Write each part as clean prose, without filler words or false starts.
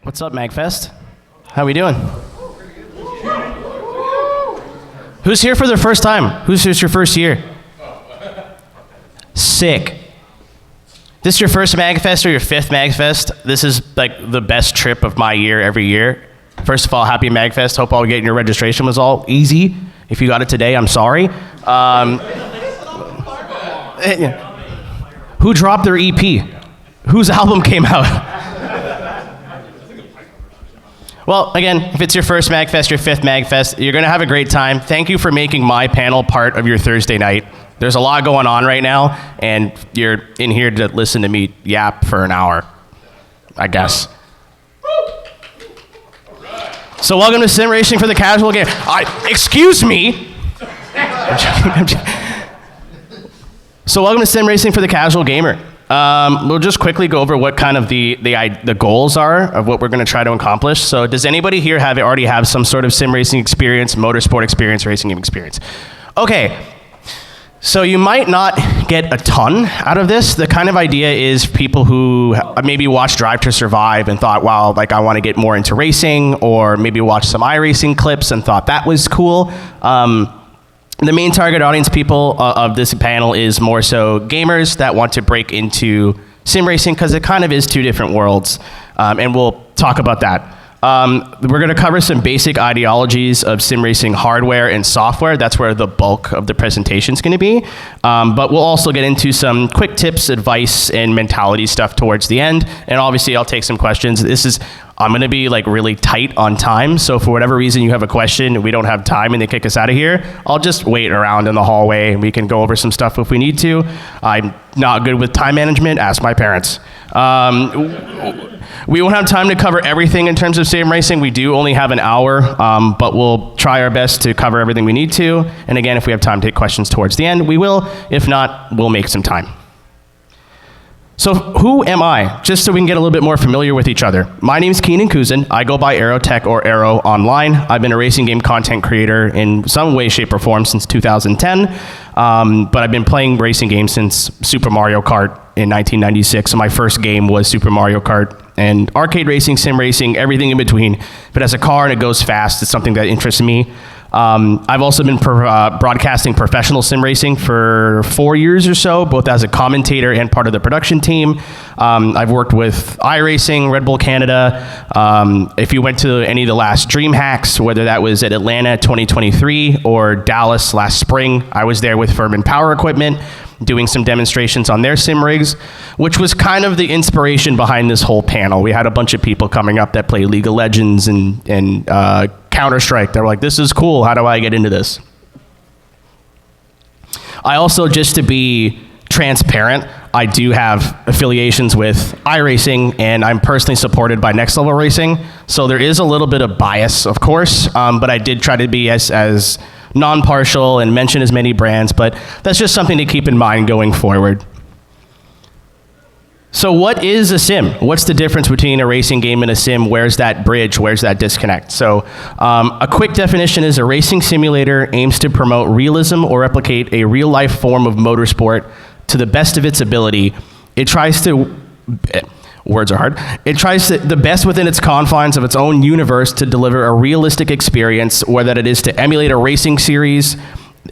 What's up, MAGFest? How we doing? Who's here for their first time? Who's here your first year? Sick. This is your first MAGFest or your fifth MAGFest? This is like the best trip of my year every year. First of all, happy MAGFest. Hope all getting your registration was all easy. If you got it today, I'm sorry. Who dropped their EP? Whose album came out? Well, again, if it's your first MAGFest, your fifth MAGFest, you're going to have a great time. Thank you for making my panel part of your Thursday night. There's a lot going on right now, and you're in here to listen to me yap for an hour, I guess. So welcome to Sim Racing for the Casual Gamer. Excuse me. I'm joking. So welcome to Sim Racing for the Casual Gamer. We'll just quickly go over what kind of the goals are of what we're going to try to accomplish. So does anybody here already have some sort of sim racing experience, motorsport experience, racing game experience? Okay. So you might not get a ton out of this. The kind of idea is people who maybe watched Drive to Survive and thought, wow, like I want to get more into racing, or maybe watched some iRacing clips and thought that was cool. The main target audience people of this panel is more so gamers that want to break into sim racing because it kind of is two different worlds, and we'll talk about that. We're going to cover some basic ideologies of sim racing hardware and software. That's where the bulk of the presentation is going to be. But we'll also get into some quick tips, advice, and mentality stuff towards the end. And obviously, I'll take some questions. I'm going to be like really tight on time. So for whatever reason you have a question and we don't have time and they kick us out of here, I'll just wait around in the hallway and we can go over some stuff if we need to. I'm not good with time management. Ask my parents. We won't have time to cover everything in terms of sim racing. We do only have an hour, but we'll try our best to cover everything we need to. And again, if we have time to take questions towards the end, we will. If not, we'll make some time. So who am I? Just so we can get a little bit more familiar with each other. My name is Keenan Kusan. I go by aeroteq or Aero online. I've been a racing game content creator in some way, shape, or form since 2010. But I've been playing racing games since Super Mario Kart in 1996. So my first game was Super Mario Kart. And arcade racing, sim racing, everything in between. If it has a car and it goes fast, it's something that interests me. I've also been broadcasting professional sim racing for 4 years or so, both as a commentator and part of the production team. I've worked with iRacing, Red Bull Canada. If you went to any of the last DreamHacks, whether that was at Atlanta 2023 or Dallas last spring, I was there with Furman Power Equipment, doing some demonstrations on their sim rigs, which was kind of the inspiration behind this whole panel. We had a bunch of people coming up that play League of Legends and Counter-Strike. They were like, this is cool, how do I get into this? I also, just to be transparent, I do have affiliations with iRacing, and I'm personally supported by Next Level Racing, so there is a little bit of bias, of course, but I did try to be as non-partial and mention as many brands, but that's just something to keep in mind going forward. So what is a sim? What's the difference between a racing game and a sim? Where's that bridge? Where's that disconnect? So a quick definition is a racing simulator aims to promote realism or replicate a real-life form of motorsport to the best of its ability. It tries to... Words are hard. It tries the best within its confines of its own universe to deliver a realistic experience, whether it is to emulate a racing series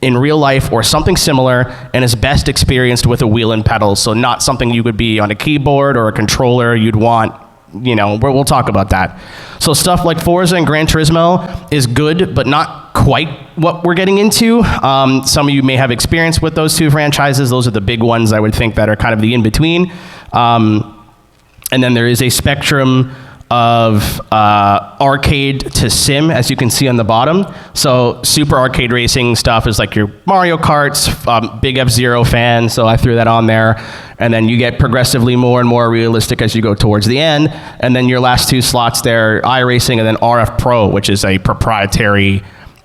in real life or something similar, and is best experienced with a wheel and pedals. So not something you would be on a keyboard or a controller. You'd want, we'll talk about that. So stuff like Forza and Gran Turismo is good, but not quite what we're getting into. Some of you may have experience with those two franchises. Those are the big ones I would think that are kind of the in-between. And then there is a spectrum of arcade to sim, as you can see on the bottom. So super arcade racing stuff is like your Mario Karts, big F-Zero fan, so I threw that on there. And then you get progressively more and more realistic as you go towards the end. And then your last two slots there, iRacing and then RF Pro, which is a proprietary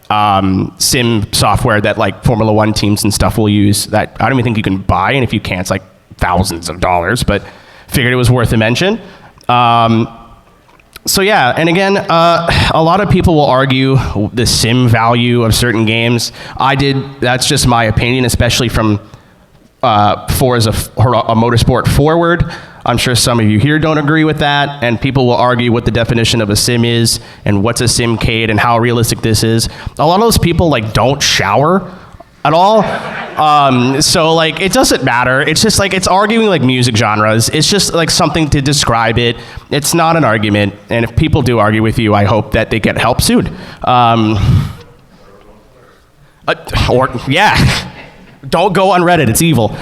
sim software that like Formula One teams and stuff will use that I don't even think you can buy, and if you can, it's like thousands of dollars, but figured it was worth a mention. So yeah, and again, a lot of people will argue the sim value of certain games. That's just my opinion, especially from Forza a motorsport forward. I'm sure some of you here don't agree with that, and people will argue what the definition of a sim is and what's a simcade and how realistic this is. A lot of those people like don't shower at all. So like it doesn't matter. It's just like it's arguing like music genres. It's just like something to describe it. It's not an argument. And if people do argue with you, I hope that they get help soon. Yeah, don't go on Reddit. It's evil.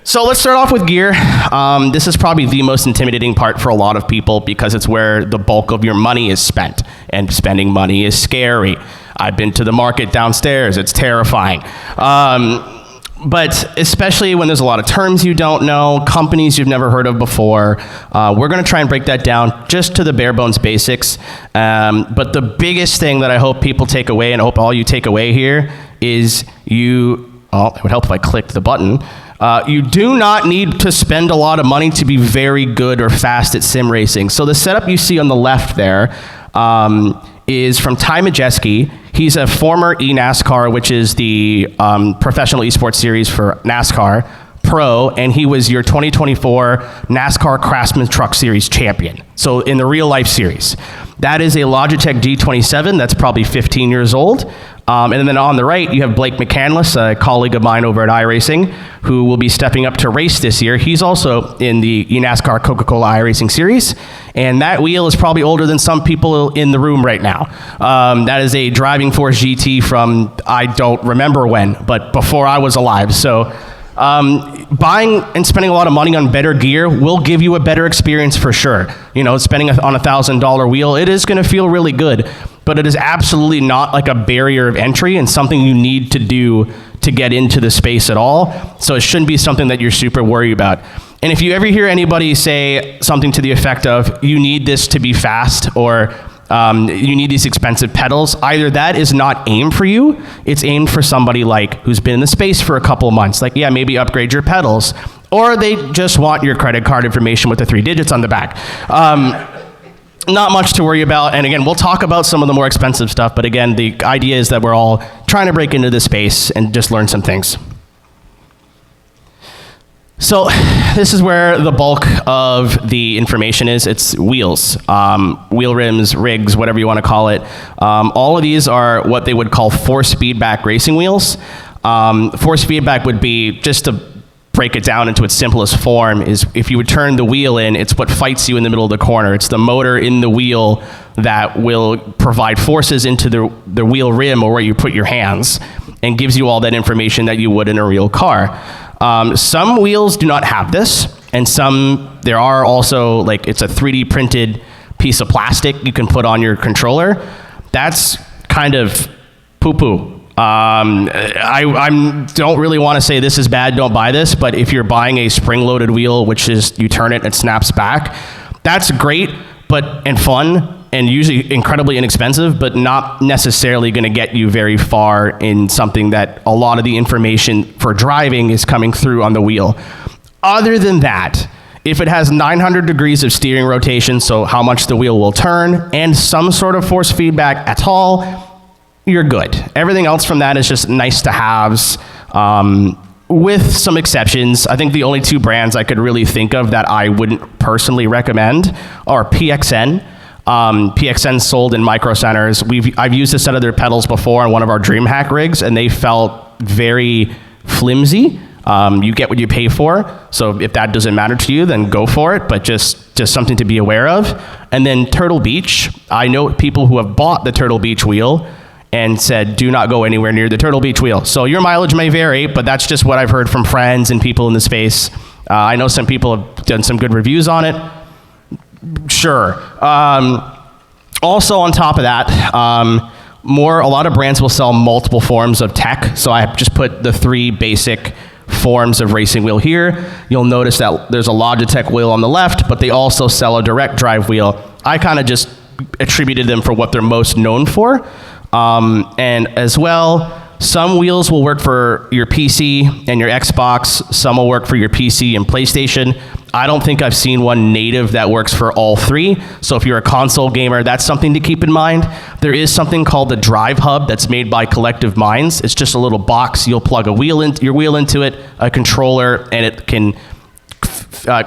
So let's start off with gear. This is probably the most intimidating part for a lot of people because it's where the bulk of your money is spent, and spending money is scary. I've been to the market downstairs. It's terrifying. But especially when there's a lot of terms you don't know, companies you've never heard of before, we're going to try and break that down just to the bare bones basics. But the biggest thing that I hope people take away, and I hope all you take away here, is it would help if I clicked the button. You do not need to spend a lot of money to be very good or fast at sim racing. So the setup you see on the left there is from Ty Majeski. He's a former eNASCAR, which is the professional esports series for NASCAR, pro, and he was your 2024 NASCAR Craftsman Truck Series champion. So in the real life series. That is a Logitech G27 that's probably 15 years old. And then on the right, you have Blake McCandless, a colleague of mine over at iRacing, who will be stepping up to race this year. He's also in the eNASCAR Coca-Cola iRacing series. And that wheel is probably older than some people in the room right now. That is a Driving Force GT from, I don't remember when, but before I was alive. So buying and spending a lot of money on better gear will give you a better experience for sure. You know, spending on $1,000 wheel, it is going to feel really good, but it is absolutely not like a barrier of entry and something you need to do to get into the space at all. So it shouldn't be something that you're super worried about. And if you ever hear anybody say something to the effect of, you need this to be fast, or you need these expensive pedals, either that is not aimed for you, it's aimed for somebody like who's been in the space for a couple of months, like, yeah, maybe upgrade your pedals, or they just want your credit card information with the 3 digits on the back. Not much to worry about, and again, we'll talk about some of the more expensive stuff, but again, the idea is that we're all trying to break into this space and just learn some things. So this is where the bulk of the information is. It's wheels, wheel rims, rigs, whatever you want to call it. All of these are what they would call force feedback racing wheels. Force feedback would be, just to break it down into its simplest form, is if you would turn the wheel in, it's what fights you in the middle of the corner. It's the motor in the wheel that will provide forces into the wheel rim, or where you put your hands, and gives you all that information that you would in a real car. Some wheels do not have this, and there are also, like, it's a 3D printed piece of plastic you can put on your controller. That's kind of poo-poo. I don't really want to say this is bad, don't buy this, but if you're buying a spring-loaded wheel, which is you turn it and it snaps back, that's great and fun, and usually incredibly inexpensive, but not necessarily going to get you very far in something that a lot of the information for driving is coming through on the wheel. Other than that, if it has 900 degrees of steering rotation, so how much the wheel will turn, and some sort of force feedback at all, you're good. Everything else from that is just nice to haves, with some exceptions. I think the only 2 brands I could really think of that I wouldn't personally recommend are PXN. PXN sold in Micro Centers. I've used a set of their pedals before on one of our DreamHack rigs, and they felt very flimsy. You get what you pay for, so if that doesn't matter to you, then go for it, but just something to be aware of. And then Turtle Beach, I know people who have bought the Turtle Beach wheel and said, do not go anywhere near the Turtle Beach wheel. So your mileage may vary, but that's just what I've heard from friends and people in the space. I know some people have done some good reviews on it. Sure. Also on top of that, a lot of brands will sell multiple forms of tech. So I just put the 3 basic forms of racing wheel here. You'll notice that there's a Logitech wheel on the left, but they also sell a direct drive wheel. I kind of just attributed them for what they're most known for. And as well, some wheels will work for your PC and your Xbox. Some will work for your PC and PlayStation. I don't think I've seen one native that works for all 3. So if you're a console gamer, that's something to keep in mind. There is something called the Drive Hub that's made by Collective Minds. It's just a little box. You'll plug your wheel into it, a controller, and it can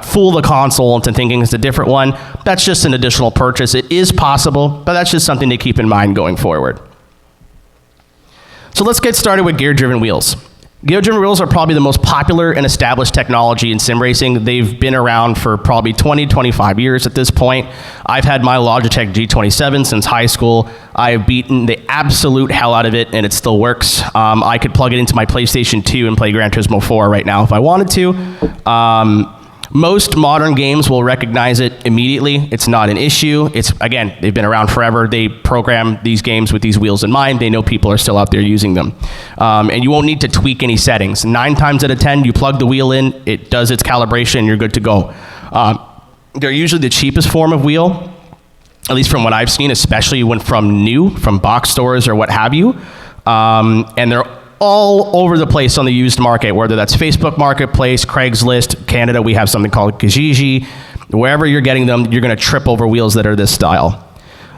fool the console into thinking it's a different one. That's just an additional purchase. It is possible, but that's just something to keep in mind going forward. So let's get started with gear-driven wheels. Gear-driven wheels are probably the most popular and established technology in sim racing. They've been around for probably 20, 25 years at this point. I've had my Logitech G27 since high school. I have beaten the absolute hell out of it, and it still works. I could plug it into my PlayStation 2 and play Gran Turismo 4 right now if I wanted to. Most modern games will recognize it immediately. It's not an issue. Again, they've been around forever. They program these games with these wheels in mind. They know people are still out there using them. And you won't need to tweak any settings. 9 times out of 10, you plug the wheel in, it does its calibration, and you're good to go. They're usually the cheapest form of wheel, at least from what I've seen, especially when from box stores or what have you. And they're all over the place on the used market, whether that's Facebook Marketplace, Craigslist, Canada, we have something called Kijiji. Wherever you're getting them, you're gonna trip over wheels that are this style.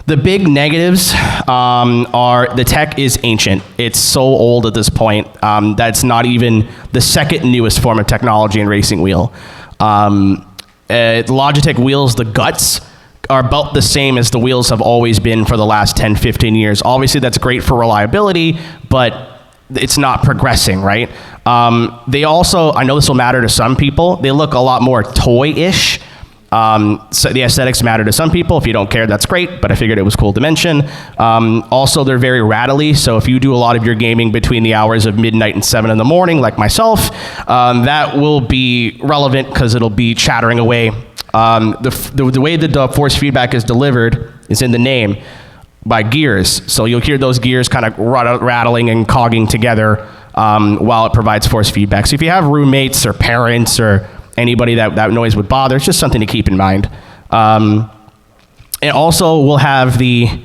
The big negatives are the tech is ancient. It's so old at this point. That's not even the second newest form of technology in racing wheel. Logitech wheels, the guts, are about the same as the wheels have always been for the last 10, 15 years. Obviously, that's great for reliability, but it's not progressing, right? They also, I know this will matter to some people, they look a lot more toy-ish. So the aesthetics matter to some people. If you don't care, that's great, but I figured it was cool to mention. Also, they're very rattly, so if you do a lot of your gaming between the hours of midnight and 7 in the morning, like myself, that will be relevant because it'll be chattering away. The way that the force feedback is delivered is in the name, by gears. So you'll hear those gears kind of rattling and cogging together while it provides force feedback. So if you have roommates or parents or anybody that noise would bother, it's just something to keep in mind. It also will have the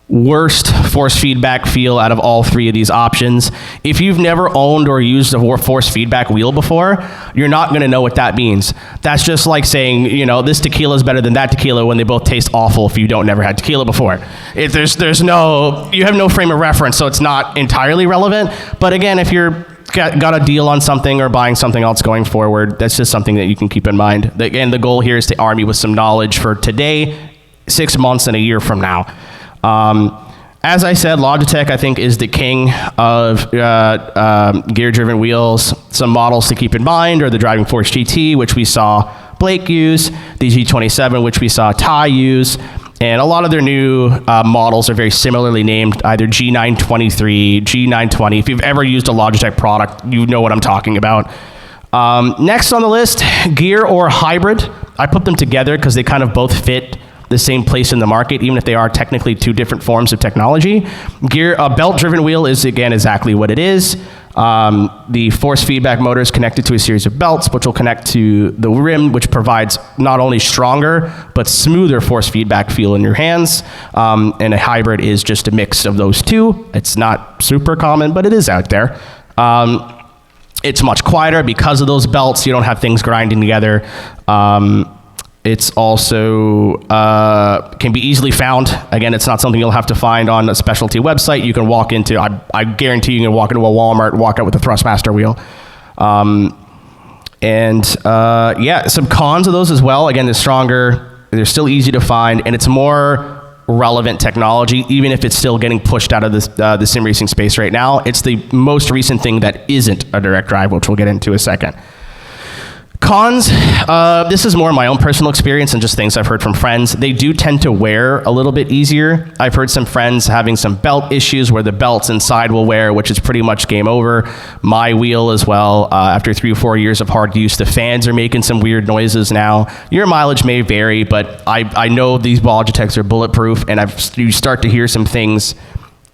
worst force feedback feel out of all 3 of these options. If you've never owned or used a force feedback wheel before, you're not gonna know what that means. That's just like saying, you know, this tequila is better than that tequila when they both taste awful if you don't never had tequila before. You have no frame of reference, so it's not entirely relevant. But again, if you're got a deal on something or buying something else going forward, that's just something that you can keep in mind. Again, the goal here is to arm you with some knowledge for today, 6 months, and a year from now. As I said, Logitech, I think, is the king of gear-driven wheels. Some models to keep in mind are the Driving Force GT, which we saw Blake use, the G27, which we saw Ty use, and a lot of their new models are very similarly named, either G923, G920. If you've ever used a Logitech product, you know what I'm talking about. Next on the list, gear or hybrid. I put them together because they kind of both fit the same place in the market, even if they are technically 2 different forms of technology. A belt-driven wheel is, again, exactly what it is. The force feedback motor is connected to a series of belts, which will connect to the rim, which provides not only stronger, but smoother force feedback feel in your hands. And a hybrid is just a mix of those 2. It's not super common, but it is out there. It's much quieter because of those belts. You don't have things grinding together. It's also can be easily found. Again, it's not something you'll have to find on a specialty website. You can walk into, I guarantee you can walk into a Walmart and walk out with a Thrustmaster wheel. Yeah, some cons of those as well. Again, they're stronger, they're still easy to find, and it's more relevant technology, even if it's still getting pushed out of the sim racing space right now. It's the most recent thing that isn't a direct drive, which we'll get into in a second. Cons, this is more my own personal experience and just things I've heard from friends. They do tend to wear a little bit easier. I've heard some friends having some belt issues where the belts inside will wear, which is pretty much game over. My wheel as well, after 3 or 4 years of hard use, the fans are making some weird noises now. Your mileage may vary, but I know these Logitechs are bulletproof, and you start to hear some things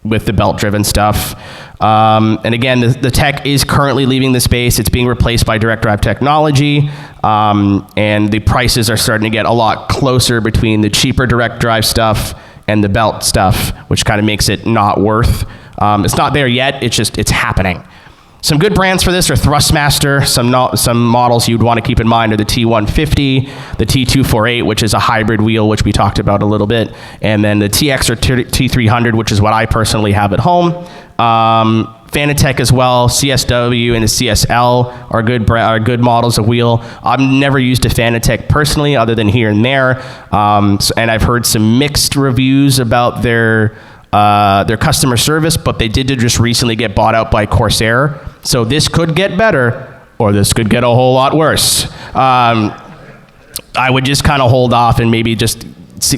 with the belt-driven stuff. And again, the tech is currently leaving the space. It's being replaced by direct drive technology, and the prices are starting to get a lot closer between the cheaper direct drive stuff and the belt stuff, which kind of makes it not worth. It's not there yet, it's happening. Some good brands for this are Thrustmaster. Some models you'd want to keep in mind are the T150, the T248, which is a hybrid wheel, which we talked about a little bit, and then the TX or T300, which is what I personally have at home. Fanatec as well, CSW and the CSL are good models of wheel. I've never used a Fanatec personally, other than here and there, and I've heard some mixed reviews about their customer service, but they did just recently get bought out by Corsair, so this could get better, or this could get a whole lot worse. I would just kind of hold off and maybe just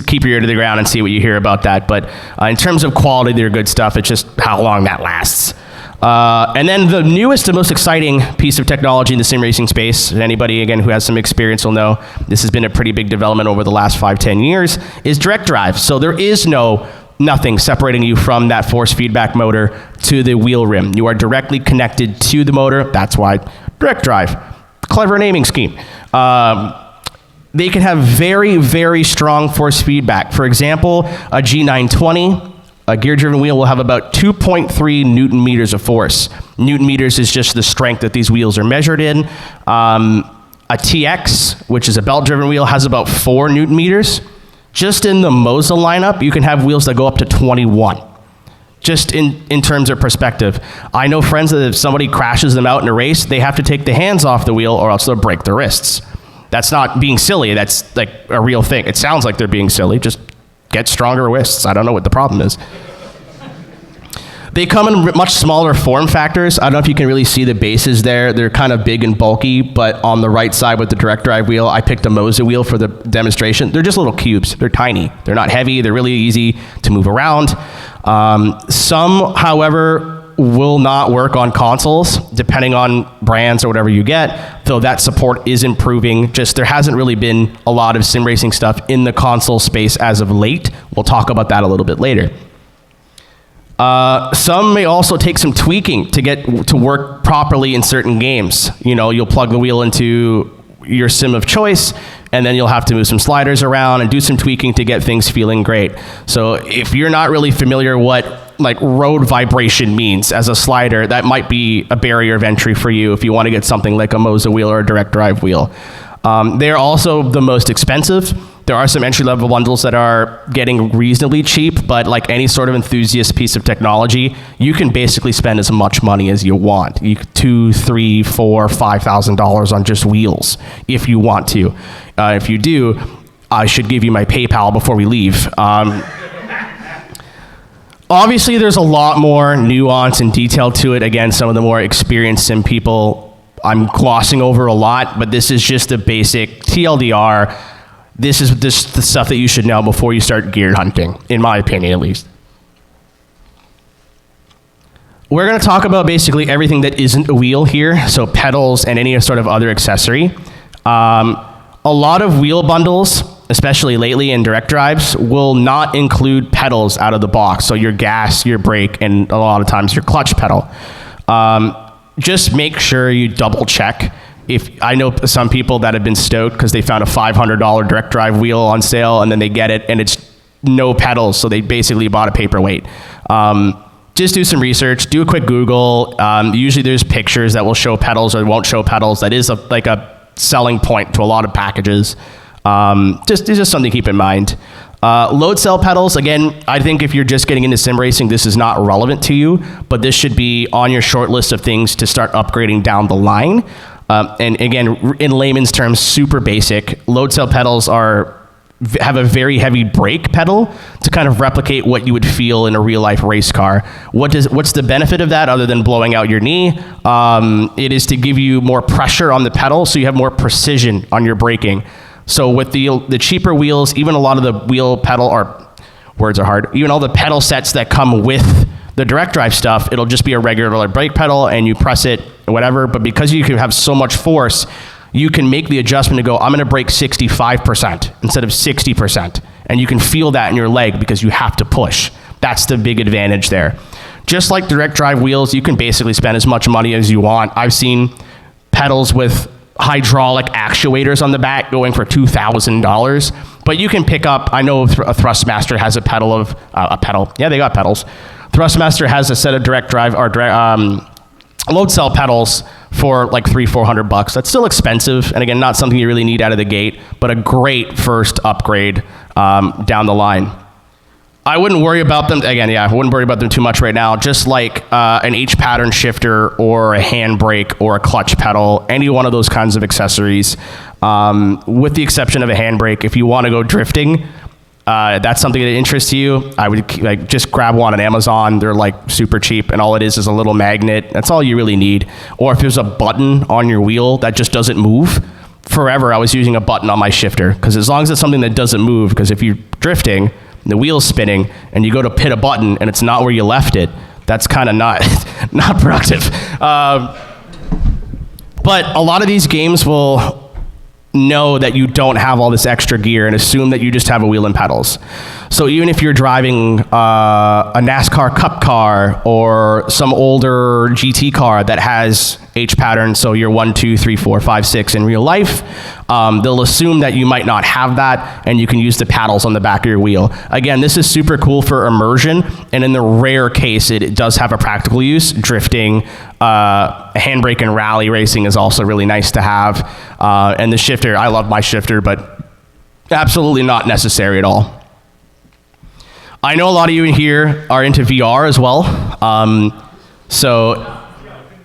keep your ear to the ground and see what you hear about that. But in terms of quality, they're good stuff. It's just how long that lasts. And then the newest and most exciting piece of technology in the sim racing space, and anybody, again, who has some experience will know this has been a pretty big development over the last 5-10 years, is direct drive. So there is nothing separating you from that force feedback motor to the wheel rim. You are directly connected to the motor. That's why direct drive. Clever naming scheme. They can have very, very strong force feedback. For example, a G920, a gear-driven wheel, will have about 2.3 Newton meters of force. Newton meters is just the strength that these wheels are measured in. A TX, which is a belt-driven wheel, has about 4 Newton meters. Just in the Moza lineup, you can have wheels that go up to 21. Just in terms of perspective. I know friends that if somebody crashes them out in a race, they have to take the hands off the wheel or else they'll break their wrists. That's not being silly, that's like a real thing. It sounds like they're being silly, just get stronger wrists. I don't know what the problem is. They come in much smaller form factors. I don't know if you can really see the bases there. They're kind of big and bulky, but on the right side with the direct drive wheel, I picked a Moza wheel for the demonstration. They're just little cubes. They're tiny. They're not heavy. They're really easy to move around. Some, however, will not work on consoles, depending on brands or whatever you get, though that support is improving. Just there hasn't really been a lot of sim racing stuff in the console space as of late. We'll talk about that a little bit later. Some may also take some tweaking to get to work properly in certain games. You know, you'll plug the wheel into your sim of choice, and then you'll have to move some sliders around and do some tweaking to get things feeling great. So if you're not really familiar what like road vibration means as a slider, that might be a barrier of entry for you if you want to get something like a Moza wheel or a direct drive wheel. They're also the most expensive. There are some entry-level bundles that are getting reasonably cheap, but like any sort of enthusiast piece of technology, you can basically spend as much money as you want. You could $2,000, $3,000, $4,000, $5,000 on just wheels if you want to. If you do, I should give you my PayPal before we leave. Obviously, there's a lot more nuance and detail to it. Again, some of the more experienced sim people, I'm glossing over a lot, but this is just the basic TLDR. This is the stuff that you should know before you start gear hunting, in my opinion, at least. We're going to talk about basically everything that isn't a wheel here, so pedals and any sort of other accessory. A lot of wheel bundles, especially lately in direct drives, will not include pedals out of the box. So your gas, your brake, and a lot of times your clutch pedal. Just make sure you double check. If I know some people that have been stoked because they found a $500 direct drive wheel on sale and then they get it and it's no pedals, so they basically bought a paperweight. Just do some research, do a quick Google. Usually there's pictures that will show pedals or won't show pedals. That is like a selling point to a lot of packages. It's just something to keep in mind. Load cell pedals, again, I think if you're just getting into sim racing, this is not relevant to you, but this should be on your short list of things to start upgrading down the line. And again, in layman's terms, super basic. Load cell pedals have a very heavy brake pedal to kind of replicate what you would feel in a real life race car. What's the benefit of that other than blowing out your knee? It is to give you more pressure on the pedal so you have more precision on your braking. So with the cheaper wheels, even a lot of the wheel pedal, or words are hard, even all the pedal sets that come with the direct drive stuff, it'll just be a regular brake pedal and you press it, whatever. But because you can have so much force, you can make the adjustment to go, I'm gonna brake 65% instead of 60%. And you can feel that in your leg because you have to push. That's the big advantage there. Just like direct drive wheels, you can basically spend as much money as you want. I've seen pedals with hydraulic actuators on the back going for $2,000, but you can pick up, I know a Thrustmaster has a pedal. Yeah, they got pedals. Thrustmaster has a set of direct drive or load cell pedals for like $300-400. That's still expensive, and again, not something you really need out of the gate, but a great first upgrade down the line. I wouldn't worry about them. Again, yeah, I wouldn't worry about them too much right now. Just like an H pattern shifter or a handbrake or a clutch pedal, any one of those kinds of accessories, with the exception of a handbrake. If you want to go drifting, that's something that interests you, I would like just grab one on Amazon. They're like super cheap, and all it is a little magnet. That's all you really need. Or if there's a button on your wheel that just doesn't move. Forever, I was using a button on my shifter, because as long as it's something that doesn't move, because if you're drifting, the wheel's spinning, and you go to hit a button, and it's not where you left it, that's kind of not productive. But a lot of these games will know that you don't have all this extra gear and assume that you just have a wheel and pedals. So even if you're driving a NASCAR Cup car or some older GT car that has H pattern, so you're 1, 2, 3, 4, 5, 6 in real life, they'll assume that you might not have that, and you can use the paddles on the back of your wheel. Again, this is super cool for immersion, and in the rare case, it does have a practical use. Drifting, handbrake and rally racing is also really nice to have. And the shifter, I love my shifter, but absolutely not necessary at all. I know a lot of you in here are into VR as well. So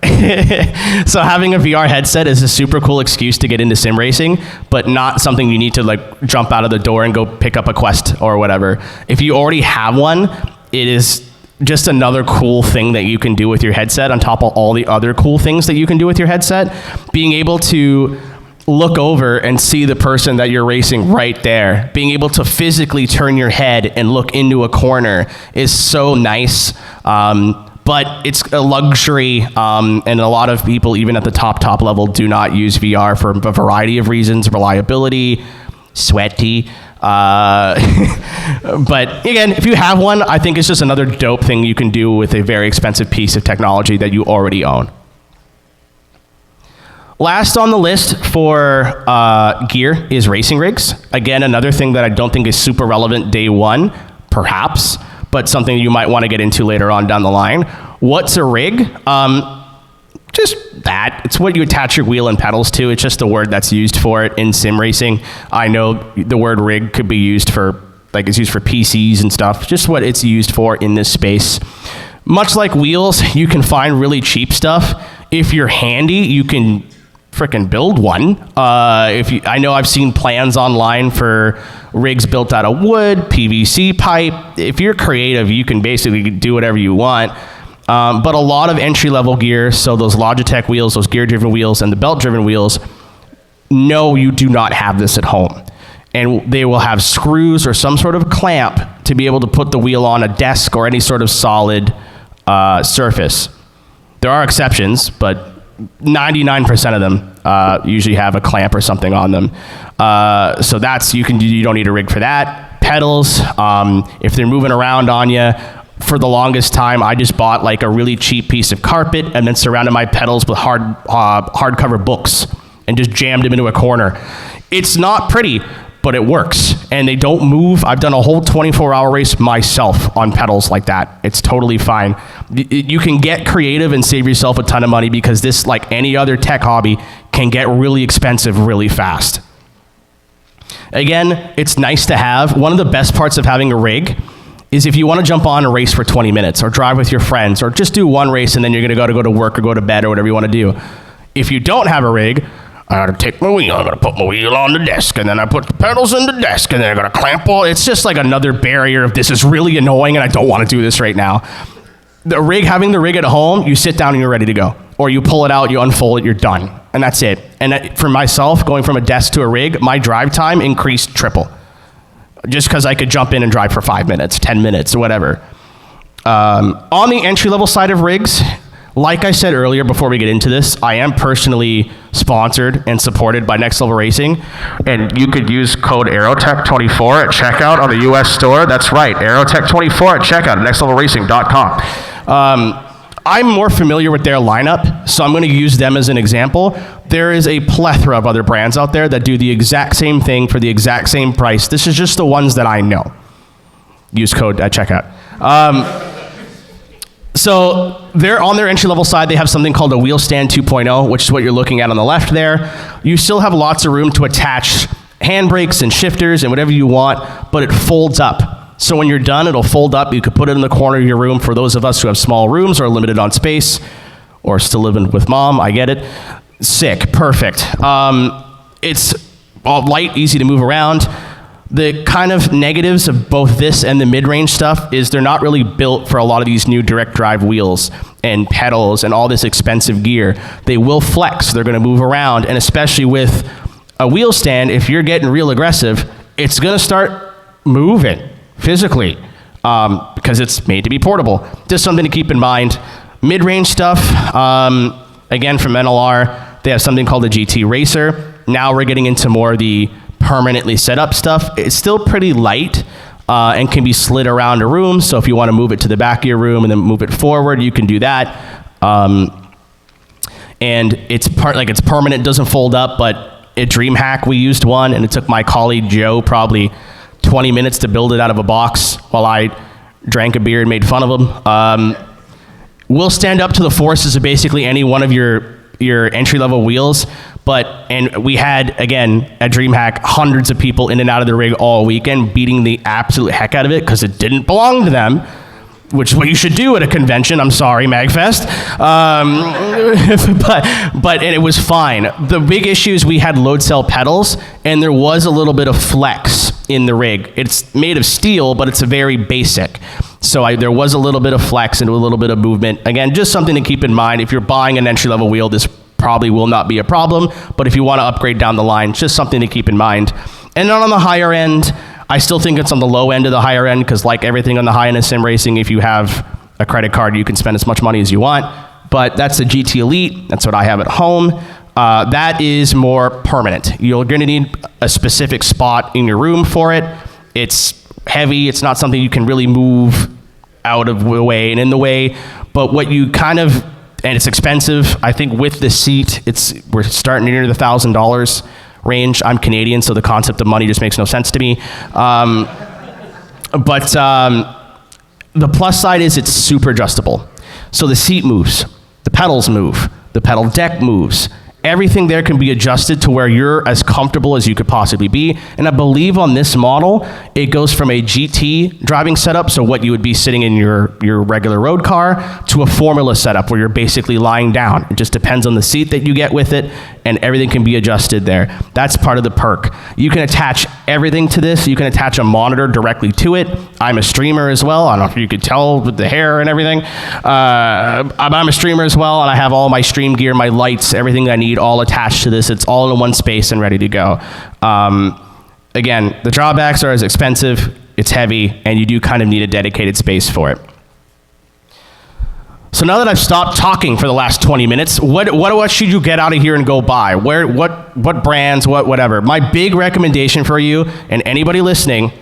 having a VR headset is a super cool excuse to get into sim racing, but not something you need to like jump out of the door and go pick up a Quest or whatever. If you already have one, it is just another cool thing that you can do with your headset on top of all the other cool things that you can do with your headset. Being able to look over and see the person that you're racing right there. Being able to physically turn your head and look into a corner is so nice. But it's a luxury, and a lot of people, even at the top level, do not use VR for a variety of reasons: reliability, sweaty. But again, if you have one, I think it's just another dope thing you can do with a very expensive piece of technology that you already own. Last on the list for gear is racing rigs. Again, another thing that I don't think is super relevant day one, perhaps, but something you might want to get into later on down the line. What's a rig? Just that. It's what you attach your wheel and pedals to. It's just the word that's used for it in sim racing. I know the word rig could be used for, like it's used for PCs and stuff, just what it's used for in this space. Much like wheels, you can find really cheap stuff. If you're handy, you can frickin' build one. I know I've seen plans online for rigs built out of wood, PVC pipe. If you're creative, you can basically do whatever you want. But a lot of entry-level gear, so those Logitech wheels, those gear-driven wheels, and the belt-driven wheels, no, you do not have this at home. And they will have screws or some sort of clamp to be able to put the wheel on a desk or any sort of solid surface. There are exceptions, but 99% of them usually have a clamp or something on them. So that's, you don't need a rig for that. Pedals, if they're moving around on you, for the longest time, I just bought like a really cheap piece of carpet and then surrounded my pedals with hardcover books and just jammed them into a corner. It's not pretty, but it works, and they don't move. I've done a whole 24-hour race myself on pedals like that. It's totally fine. You can get creative and save yourself a ton of money, because this, like any other tech hobby, can get really expensive really fast. Again, it's nice to have. One of the best parts of having a rig is if you want to jump on a race for 20 minutes or drive with your friends or just do one race and then you're going to go to work or go to bed or whatever you want to do. If you don't have a rig, I gotta take my wheel, I gotta put my wheel on the desk, and then I put the pedals in the desk, and then I gotta clamp all. It's just like another barrier of this is really annoying and I don't want to do this right now. Having the rig at home, you sit down and you're ready to go. Or you pull it out, you unfold it, you're done. And that's it. And for myself, going from a desk to a rig, my drive time increased triple. Just because I could jump in and drive for 5 minutes, 10 minutes, or whatever. On the entry-level side of rigs, like I said earlier before we get into this, I am personally sponsored and supported by Next Level Racing, and you could use code aeroteq24 at checkout on the US store. That's right, aeroteq24 at checkout at nextlevelracing.com. I'm more familiar with their lineup, so I'm going to use them as an example. There is a plethora of other brands out there that do the exact same thing for the exact same price. This is just the ones that I know. Use code at checkout. So they're on their entry-level side. They have something called a wheel stand 2.0, which is what you're looking at on the left there. You still have lots of room to attach handbrakes and shifters and whatever you want, but it folds up. So when you're done, it'll fold up. You could put it in the corner of your room for those of us who have small rooms or are limited on space or still living with mom. I get it. Sick. Perfect. It's all light, easy to move around. The kind of negatives of both this and the mid-range stuff is they're not really built for a lot of these new direct drive wheels and pedals and all this expensive gear. They will flex. They're going to move around. And especially with a wheel stand, if you're getting real aggressive, it's going to start moving physically because it's made to be portable. Just something to keep in mind. Mid-range stuff, again, from NLR, they have something called the GT Racer. Now we're getting into more of the permanently set up stuff. It's still pretty light and can be slid around a room. So if you want to move it to the back of your room and then move it forward, you can do that. And it's it's permanent, doesn't fold up, but at DreamHack we used one, and it took my colleague Joe probably 20 minutes to build it out of a box while I drank a beer and made fun of him. We'll stand up to the forces of basically any one of your entry-level wheels, and we had, again, at DreamHack, hundreds of people in and out of the rig all weekend beating the absolute heck out of it because it didn't belong to them, which is what you should do at a convention. I'm sorry, MAGFest. But it was fine. The big issue is we had load cell pedals, and there was a little bit of flex in the rig. It's made of steel, but it's a very basic. So there was a little bit of flex and a little bit of movement. Again, just something to keep in mind. If you're buying an entry-level wheel, this probably will not be a problem. But if you want to upgrade down the line, just something to keep in mind. And then on the higher end, I still think it's on the low end of the higher end because like everything on the high end of sim racing, if you have a credit card, you can spend as much money as you want. But that's the GT Elite. That's what I have at home. That is more permanent. You're going to need a specific spot in your room for it. It's heavy. It's not something you can really move out of the way and in the way. But what you kind of, and it's expensive. I think with the seat, we're starting near the $1,000 range. I'm Canadian, so the concept of money just makes no sense to me. But the plus side is it's super adjustable. So the seat moves, the pedals move, the pedal deck moves. Everything there can be adjusted to where you're as comfortable as you could possibly be. And I believe on this model, it goes from a GT driving setup, so what you would be sitting in your regular road car, to a Formula setup where you're basically lying down. It just depends on the seat that you get with it, and everything can be adjusted there. That's part of the perk. You can attach everything to this. You can attach a monitor directly to it. I'm a streamer as well. I don't know if you could tell with the hair and everything. I'm a streamer as well, and I have all my stream gear, my lights, everything I need all attached to this. It's all in one space and ready to go. Again, the drawbacks are as expensive, it's heavy, and you do kind of need a dedicated space for it. So now that I've stopped talking for the last 20 minutes, what should you get out of here and go buy? What brands, whatever. My big recommendation for you, and anybody listening,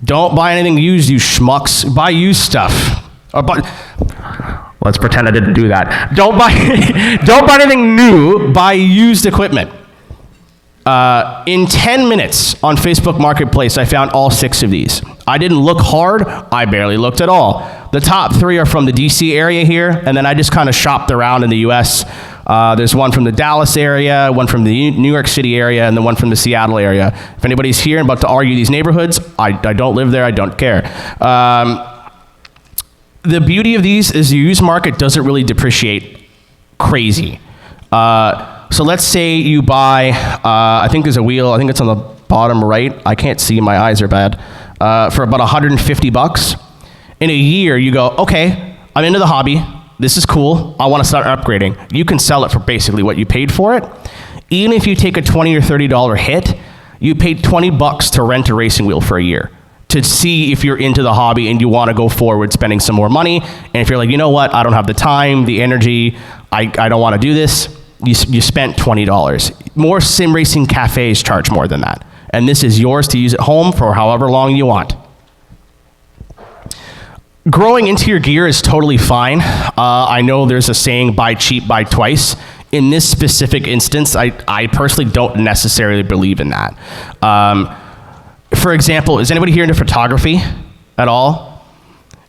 don't buy anything used, you schmucks. Buy used stuff. Let's pretend I didn't do that. Don't buy anything new, buy used equipment. In 10 minutes on Facebook Marketplace, I found all 6 of these. I didn't look hard, I barely looked at all. The top 3 are from the DC area here, and then I just kind of shopped around in the US. There's one from the Dallas area, one from the New York City area, and then one from the Seattle area. If anybody's here and about to argue these neighborhoods, I don't live there, I don't care. The beauty of these is the used market doesn't really depreciate crazy. So let's say you buy, I think there's a wheel, I think it's on the bottom right. I can't see, my eyes are bad. For about 150 bucks. In a year, you go, okay, I'm into the hobby. This is cool. I want to start upgrading. You can sell it for basically what you paid for it. Even if you take a $20 or $30 hit, you paid 20 bucks to rent a racing wheel for a year, to see if you're into the hobby and you want to go forward spending some more money. And if you're like, you know what, I don't have the time, the energy, I don't want to do this, you spent $20. More sim racing cafes charge more than that. And this is yours to use at home for however long you want. Growing into your gear is totally fine. I know there's a saying, buy cheap, buy twice. In this specific instance, I personally don't necessarily believe in that. For example, is anybody here into photography at all?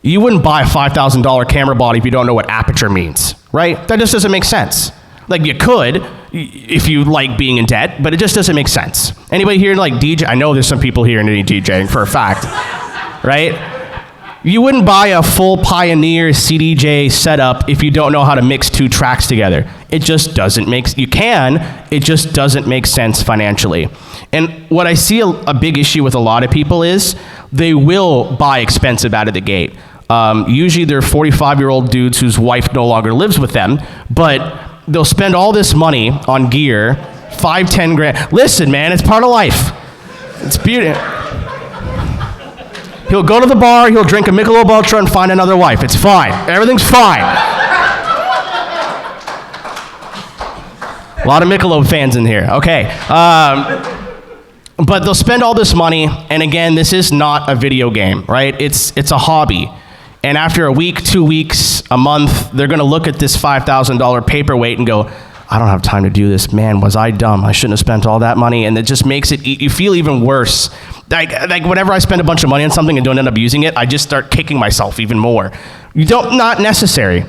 You wouldn't buy a $5,000 camera body if you don't know what aperture means, right? That just doesn't make sense. Like, you could if you like being in debt, but it just doesn't make sense. Anybody here like DJ? I know there's some people here into DJing for a fact. right? You wouldn't buy a full Pioneer CDJ setup if you don't know how to mix two tracks together. It just doesn't make, you can, it just doesn't make sense financially. And what I see a big issue with a lot of people is they will buy expensive out of the gate. Usually they're 45-year-old dudes whose wife no longer lives with them, but they'll spend all this money on gear, 5-10 grand. Listen, man, it's part of life. It's beautiful. He'll go to the bar, he'll drink a Michelob Ultra and find another wife. It's fine. Everything's fine. A lot of Michelob fans in here. Okay. But they'll spend all this money, and again, this is not a video game, right? It's a hobby. And after a week, 2 weeks, a month, they're going to look at this $5,000 paperweight and go, I don't have time to do this. Man, was I dumb? I shouldn't have spent all that money. And it just makes it, you feel even worse. Like whenever I spend a bunch of money on something and don't end up using it, I just start kicking myself even more. Not necessary.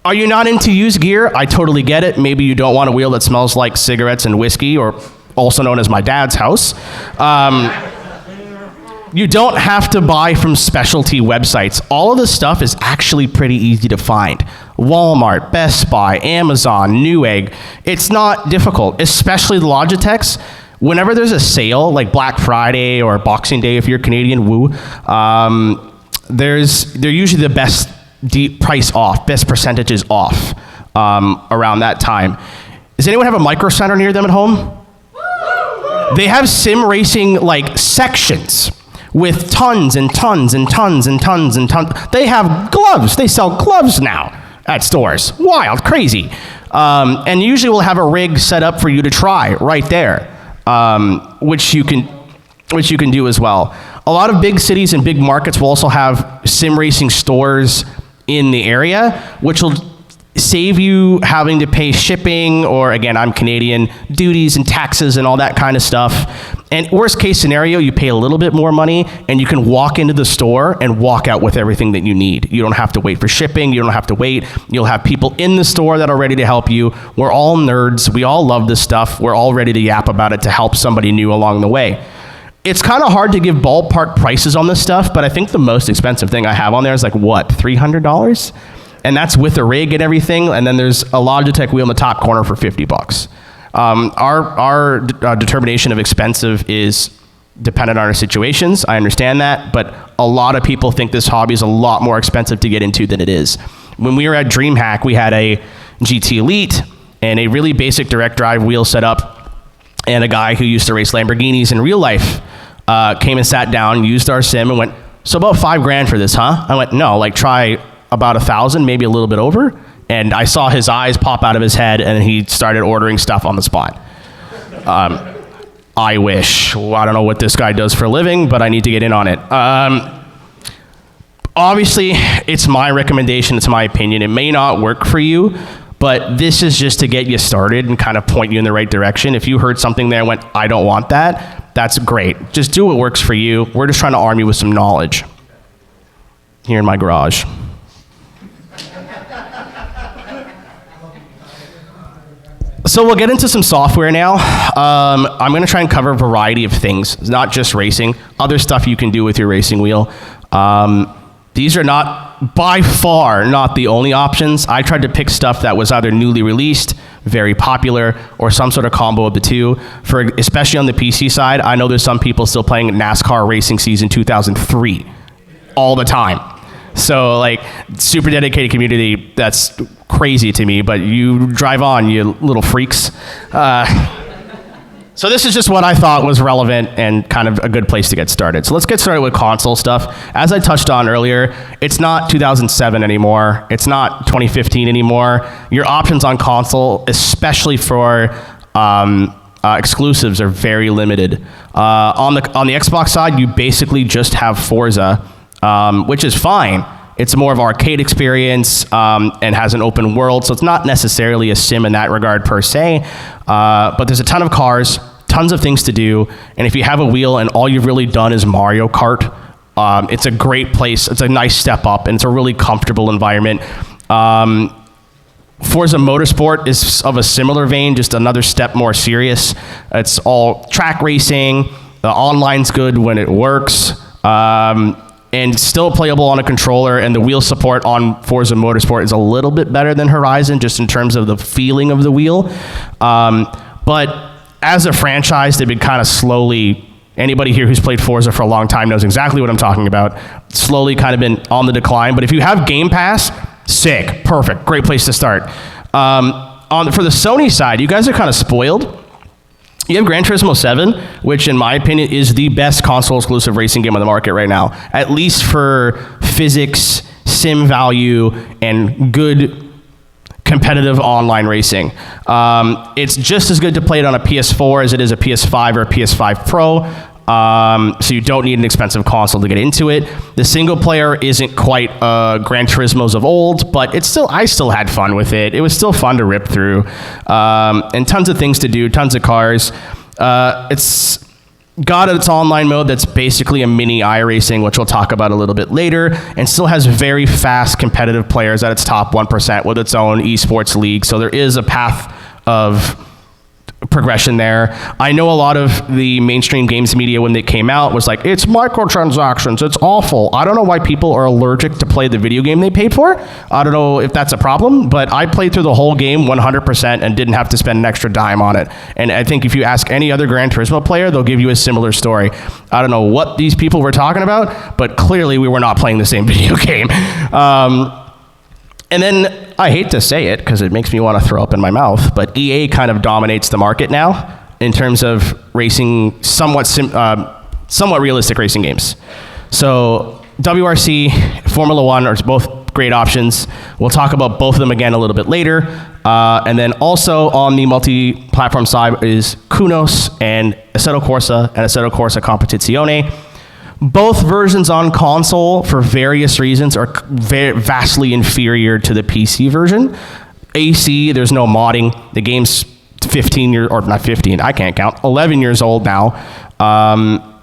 Are you not into used gear? I totally get it. Maybe you don't want a wheel that smells like cigarettes and whiskey, or also known as my dad's house. You don't have to buy from specialty websites. All of this stuff is actually pretty easy to find. Walmart, Best Buy, Amazon, Newegg. It's not difficult, especially the Logitechs. Whenever there's a sale, like Black Friday or Boxing Day, if you're Canadian, woo, they're usually the best price off, best percentages off around that time. Does anyone have a Micro Center near them at home? They have sim racing like sections with tons and tons and tons and tons and tons. They have gloves. They sell gloves now at stores. Wild, crazy. And usually we'll have a rig set up for you to try right there, which you can do as well. A lot of big cities and big markets will also have sim racing stores in the area, which will save you having to pay shipping, or again, I'm Canadian, duties and taxes and all that kind of stuff. And worst case scenario, you pay a little bit more money and you can walk into the store and walk out with everything that you need. You don't have to wait for shipping. You don't have to wait. You'll have people in the store that are ready to help you. We're all nerds. We all love this stuff. We're all ready to yap about it to help somebody new along the way. It's kind of hard to give ballpark prices on this stuff, but I think the most expensive thing I have on there is like, what, $300? And that's with a rig and everything, and then there's a Logitech wheel in the top corner for $50. Our determination of expensive is dependent on our situations. I understand that, but a lot of people think this hobby is a lot more expensive to get into than it is. When we were at DreamHack, we had a GT Elite and a really basic direct drive wheel set up, and a guy who used to race Lamborghinis in real life came and sat down, used our sim, and went, so about $5,000 for this, huh? I went, no, like try about 1,000, maybe a little bit over. And I saw his eyes pop out of his head, and he started ordering stuff on the spot. I wish. Well, I don't know what this guy does for a living, but I need to get in on it. Obviously, it's my recommendation, it's my opinion. It may not work for you, but this is just to get you started and kind of point you in the right direction. If you heard something there and went, I don't want that, that's great. Just do what works for you. We're just trying to arm you with some knowledge here in my garage. So we'll get into some software now. I'm going to try and cover a variety of things. It's not just racing, other stuff you can do with your racing wheel. These are not, by far, not the only options. I tried to pick stuff that was either newly released, very popular, or some sort of combo of the two. For especially on the PC side, I know there's some people still playing NASCAR Racing Season 2003 all the time. So like, super dedicated community, that's crazy to me, but you drive on, you little freaks. So this is just what I thought was relevant and kind of a good place to get started. So let's get started with console stuff. As I touched on earlier, it's not 2007 anymore. It's not 2015 anymore. Your options on console, especially for exclusives, are very limited. On the Xbox side, you basically just have Forza, which is fine. It's more of an arcade experience and has an open world, so it's not necessarily a sim in that regard per se, but there's a ton of cars, tons of things to do, and if you have a wheel and all you've really done is Mario Kart, it's a great place. It's a nice step up, and it's a really comfortable environment. Forza Motorsport is of a similar vein, just another step more serious. It's all track racing. The online's good when it works. And still playable on a controller, and the wheel support on Forza Motorsport is a little bit better than Horizon, just in terms of the feeling of the wheel. But as a franchise, they've been kind of slowly, anybody here who's played Forza for a long time knows exactly what I'm talking about, slowly kind of been on the decline. But if you have Game Pass, sick, perfect, great place to start. For the Sony side, you guys are kind of spoiled. You have Gran Turismo 7, which in my opinion is the best console-exclusive racing game on the market right now, at least for physics, sim value, and good competitive online racing. It's just as good to play it on a PS4 as it is a PS5 or a PS5 Pro, so you don't need an expensive console to get into it. The single player isn't quite Gran Turismo's of old, but I still had fun with it. It was still fun to rip through, and tons of things to do, tons of cars. It's got its online mode that's basically a mini iRacing, which we'll talk about a little bit later, and still has very fast competitive players at its top 1% with its own esports league. So there is a path of progression there. I know a lot of the mainstream games media when they came out was like, it's microtransactions, it's awful. I don't know why people are allergic to play the video game they paid for. I don't know if that's a problem, but I played through the whole game 100% and didn't have to spend an extra dime on it. And I think if you ask any other Gran Turismo player, they'll give you a similar story. I don't know what these people were talking about, but clearly we were not playing the same video game. And then, I hate to say it because it makes me want to throw up in my mouth, but EA kind of dominates the market now in terms of racing, somewhat realistic racing games. So WRC, Formula One are both great options. We'll talk about both of them again a little bit later. And then also on the multi-platform side is Kunos and Assetto Corsa and Assetto Corsa Competizione. Both versions on console, for various reasons, are vastly inferior to the PC version. AC, there's no modding. The game's 15 years, or not 15, I can't count, 11 years old now.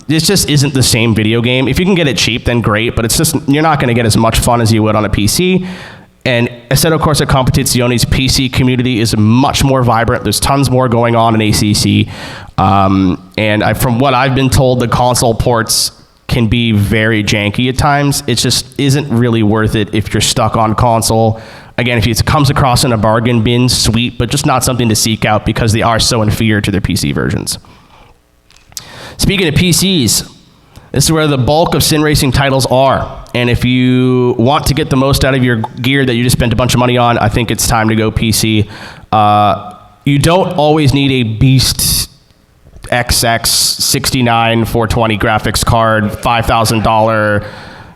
This just isn't the same video game. If you can get it cheap, then great, but you're not going to get as much fun as you would on a PC. And Assetto Corsa Competizione's PC community is much more vibrant. There's tons more going on in ACC. From what I've been told, the console ports can be very janky at times. It just isn't really worth it if you're stuck on console. Again, if it comes across in a bargain bin, sweet, but just not something to seek out because they are so inferior to their PC versions. Speaking of PCs, this is where the bulk of sim racing titles are. And if you want to get the most out of your gear that you just spent a bunch of money on, I think it's time to go PC. You don't always need a beast XX 69 420 graphics card, $5,000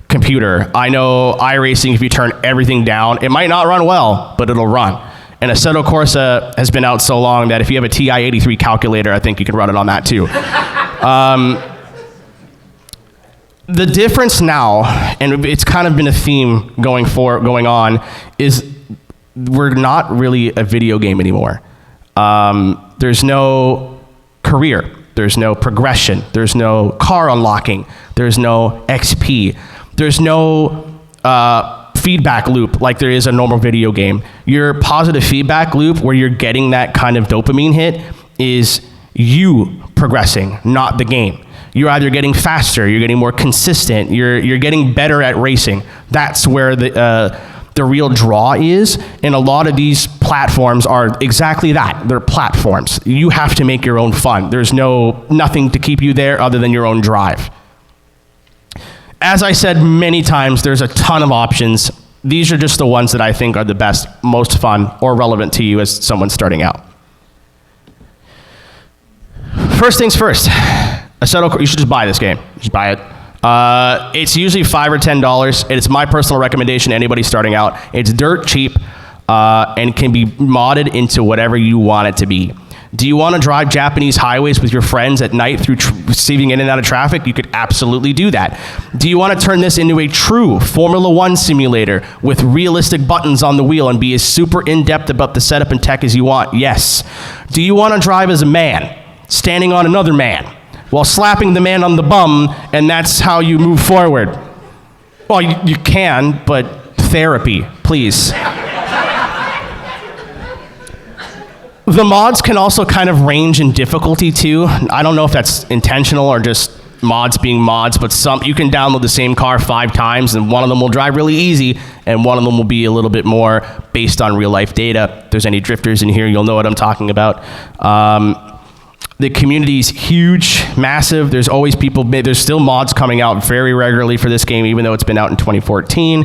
computer. I know iRacing, if you turn everything down, it might not run well, but it'll run. And Assetto Corsa has been out so long that if you have a TI-83 calculator, I think you can run it on that too. The difference now, and it's kind of been a theme going on, is we're not really a video game anymore. There's no career, there's no progression, there's no car unlocking, there's no XP, there's no feedback loop like there is a normal video game. Your positive feedback loop where you're getting that kind of dopamine hit is you progressing, not the game. You're either getting faster, you're getting more consistent, you're getting better at racing. That's where the real draw is, and a lot of these platforms are exactly that. They're platforms. You have to make your own fun. There's nothing to keep you there other than your own drive. As I said many times, there's a ton of options. These are just the ones that I think are the best, most fun, or relevant to you as someone starting out. First things first, you should just buy this game. Just buy it. It's usually $5 or $10, and it's my personal recommendation to anybody starting out. It's dirt cheap, and can be modded into whatever you want it to be. Do you want to drive Japanese highways with your friends at night through receiving in and out of traffic? You could absolutely do that. Do you want to turn this into a true Formula One simulator with realistic buttons on the wheel and be as super in-depth about the setup and tech as you want? Yes. Do you want to drive as a man, standing on another man, while slapping the man on the bum, and that's how you move forward? Well, you can, but therapy, please. The mods can also kind of range in difficulty too. I don't know if that's intentional or just mods being mods, but you can download the same car 5 times, and one of them will drive really easy, and one of them will be a little bit more based on real life data. If there's any drifters in here, you'll know what I'm talking about. The community's huge, massive. There's always people, there's still mods coming out very regularly for this game, even though it's been out in 2014.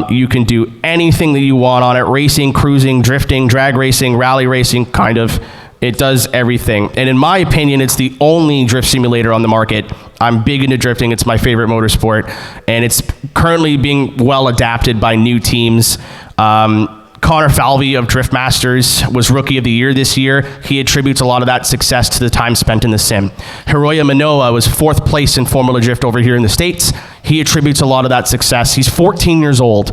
You can do anything that you want on it: racing, cruising, drifting, drag racing, rally racing, kind of. It does everything. And in my opinion, it's the only drift simulator on the market. I'm big into drifting. It's my favorite motorsport. And it's currently being well adapted by new teams. Connor Falvey of Drift Masters was Rookie of the Year this year. He attributes a lot of that success to the time spent in the sim. Hiroya Manoa was 4th place in Formula Drift over here in the States. He attributes a lot of that success. He's 14 years old.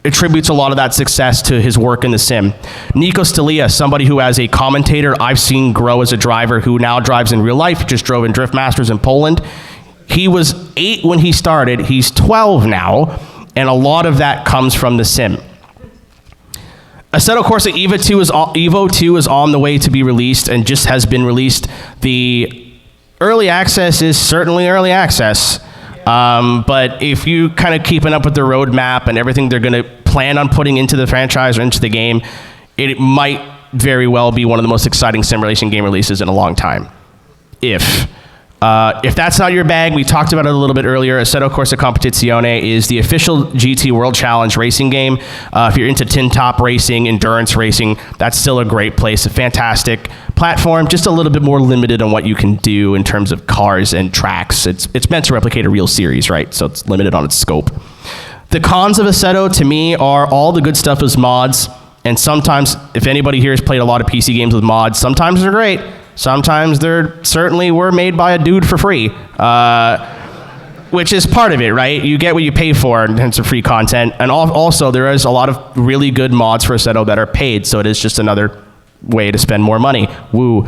Attributes a lot of that success to his work in the sim. Nico Stelia, somebody who as a commentator I've seen grow as a driver, who now drives in real life, just drove in Drift Masters in Poland. He was 8 when he started. He's 12 now, and a lot of that comes from the sim. Assetto Corsa Evo 2 is on the way to be released and just has been released. The early access is certainly early access, but if you kind of keeping up with the roadmap and everything they're going to plan on putting into the franchise or into the game, it might very well be one of the most exciting simulation game releases in a long time. If that's not your bag, we talked about it a little bit earlier. Assetto Corsa Competizione is the official GT World Challenge racing game. If you're into tin top racing, endurance racing, that's still a great place. A fantastic platform, just a little bit more limited on what you can do in terms of cars and tracks. It's meant to replicate a real series, right? So it's limited on its scope. The cons of Assetto, to me, are all the good stuff is mods. And sometimes, if anybody here has played a lot of PC games with mods, sometimes they're great. Sometimes they're certainly were made by a dude for free, which is part of it, right? You get what you pay for in terms of free content. And also, there is a lot of really good mods for Assetto that are paid, so it is just another way to spend more money. Woo.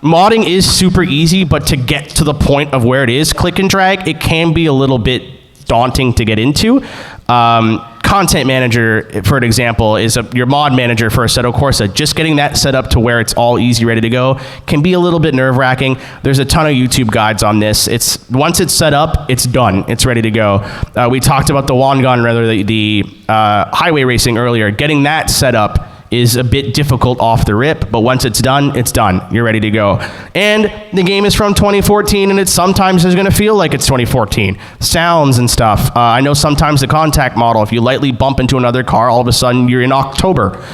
Modding is super easy, but to get to the point of where it is, click and drag, it can be a little bit daunting to get into. Content Manager, for an example, is your mod manager for Assetto Corsa. Just getting that set up to where it's all easy, ready to go, can be a little bit nerve-wracking. There's a ton of YouTube guides on this. Once it's set up, it's done. It's ready to go. We talked about the Wangan, rather the highway racing earlier. Getting that set up is a bit difficult off the rip, but once it's done, it's done. You're ready to go. And the game is from 2014, and it sometimes is going to feel like it's 2014. Sounds and stuff. I know sometimes the contact model, if you lightly bump into another car, all of a sudden you're in October.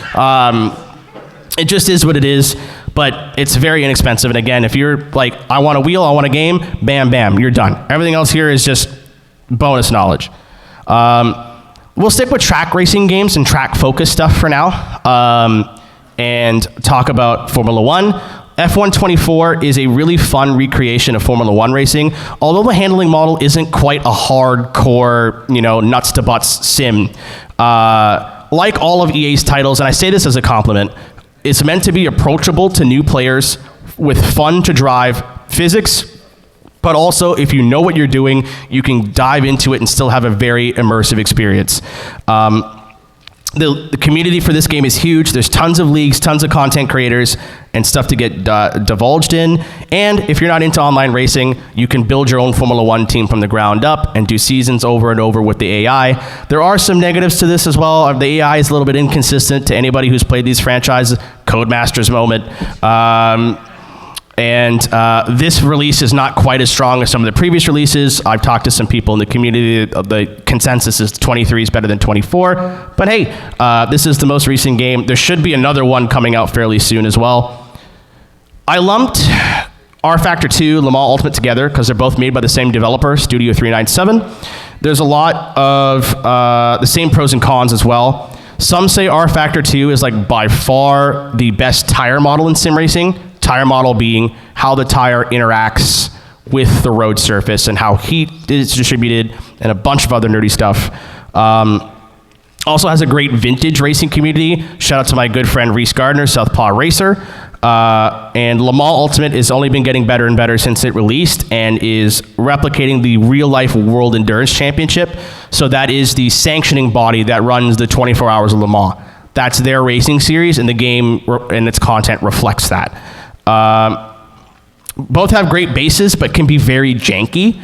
It just is what it is, but it's very inexpensive. And again, if you're like, I want a wheel, I want a game, bam, bam, you're done. Everything else here is just bonus knowledge. We'll stick with track racing games and track focus stuff for now, and talk about Formula One. F1 24 is a really fun recreation of Formula One racing, although the handling model isn't quite a hardcore, nuts to butts sim. Like all of EA's titles, and I say this as a compliment, it's meant to be approachable to new players with fun to drive physics, but also, if you know what you're doing, you can dive into it and still have a very immersive experience. The community for this game is huge. There's tons of leagues, tons of content creators, and stuff to get divulged in. And if you're not into online racing, you can build your own Formula One team from the ground up and do seasons over and over with the AI. There are some negatives to this as well. The AI is a little bit inconsistent to anybody who's played these franchises. Codemasters moment. And this release is not quite as strong as some of the previous releases. I've talked to some people in the community. The consensus is 23 is better than 24. But hey, this is the most recent game. There should be another one coming out fairly soon as well. I lumped R-Factor 2, Le Mans Ultimate together because they're both made by the same developer, Studio 397. There's a lot of the same pros and cons as well. Some say R-Factor 2 is like by far the best tire model in sim racing. Tire model being how the tire interacts with the road surface and how heat is distributed and a bunch of other nerdy stuff. Also has a great vintage racing community. Shout out to my good friend Reese Gardner, Southpaw Racer. And Le Mans Ultimate has only been getting better and better since it released and is replicating the real-life World Endurance Championship. So that is the sanctioning body that runs the 24 Hours of Le Mans. That's their racing series, and the game and its content reflects that. both have great bases, but can be very janky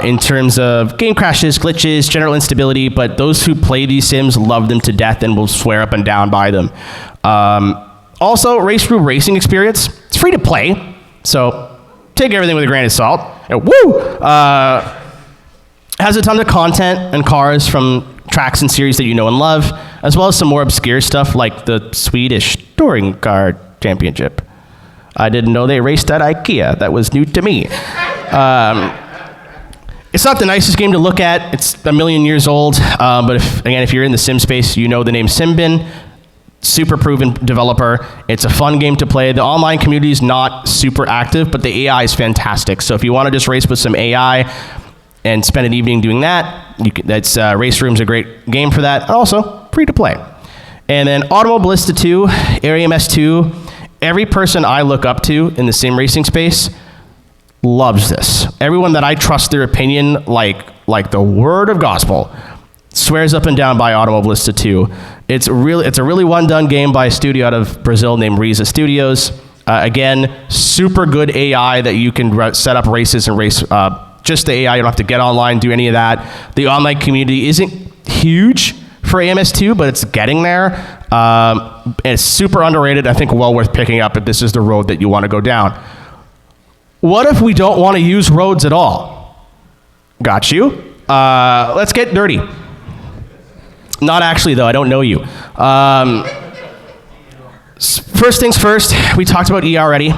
in terms of game crashes, glitches, general instability, but those who play these sims love them to death and will swear up and down by them. Also, Race Room Racing Experience, it's free to play, so take everything with a grain of salt. And has a ton of content and cars from tracks and series that you know and love, as well as some more obscure stuff like the Swedish Touring Car Championship. I didn't know they raced at IKEA. That was new to me. It's not the nicest game to look at. It's a million years old. But if you're in the sim space, you know the name Simbin. Super proven developer. It's a fun game to play. The online community is not super active, but the AI is fantastic. So if you want to just race with some AI and spend an evening doing that, Race Room's a great game for that. And also, free to play. And then Automobilista 2, AREMS 2, every person I look up to in the sim racing space loves this. Everyone that I trust their opinion like the word of gospel swears up and down by Automobilista 2. It's a really well-done game by a studio out of Brazil named Riza Studios. Again, super good AI that you can set up races and race just the AI. You don't have to get online, do any of that. The online community isn't huge for AMS2, but it's getting there. It's super underrated. I think well worth picking up if this is the road that you want to go down. What if we don't want to use roads at all? Got you. Let's get dirty. Not actually, though. I don't know you. First things first, we talked about EA already.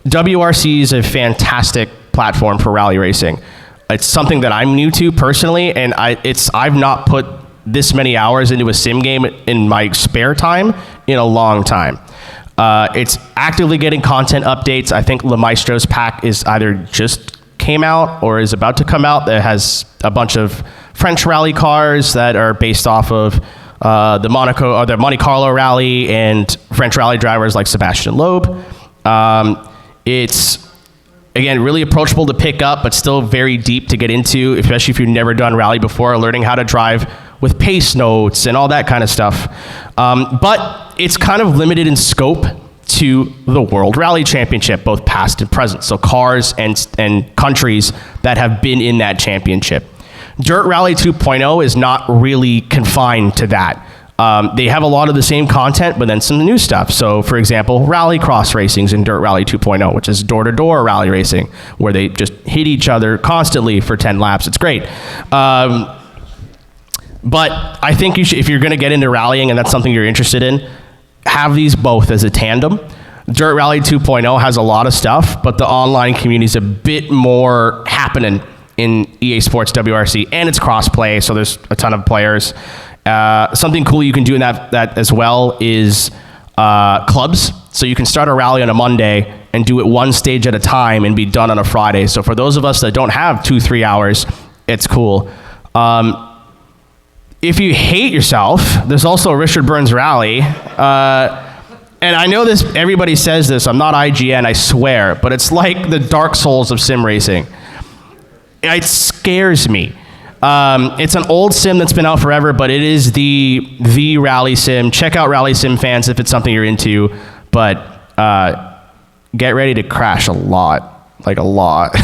WRC is a fantastic platform for rally racing. It's something that I'm new to personally, and I've not put this many hours into a sim game in my spare time in a long time. It's actively getting content updates. I think Le Maestro's pack is either just came out or is about to come out that has a bunch of French rally cars that are based off of the Monte Carlo rally and French rally drivers like Sebastian Loeb. It's, again, really approachable to pick up, but still very deep to get into, especially if you've never done rally before, learning how to drive with pace notes and all that kind of stuff. But it's kind of limited in scope to the World Rally Championship, both past and present. So cars and countries that have been in that championship. Dirt Rally 2.0 is not really confined to that. They have a lot of the same content, but then some new stuff. So, for example, rally cross racing's in Dirt Rally 2.0, which is door-to-door rally racing, where they just hit each other constantly for 10 laps. It's great. But I think you should, if you're going to get into rallying and that's something you're interested in, have these both as a tandem. Dirt Rally 2.0 has a lot of stuff, but the online community is a bit more happening in EA Sports WRC, and it's cross-play, so there's a ton of players. Something cool you can do in that as well is clubs. So you can start a rally on a Monday and do it one stage at a time and be done on a Friday. So for those of us that don't have 2-3 hours, it's cool. If you hate yourself, there's also Richard Burns Rally. And I know this, everybody says this, I'm not IGN, I swear, but it's like the Dark Souls of sim racing. It scares me. It's an old sim that's been out forever, but it is the rally sim. Check out Rally Sim fans if it's something you're into, but get ready to crash a lot, like a lot.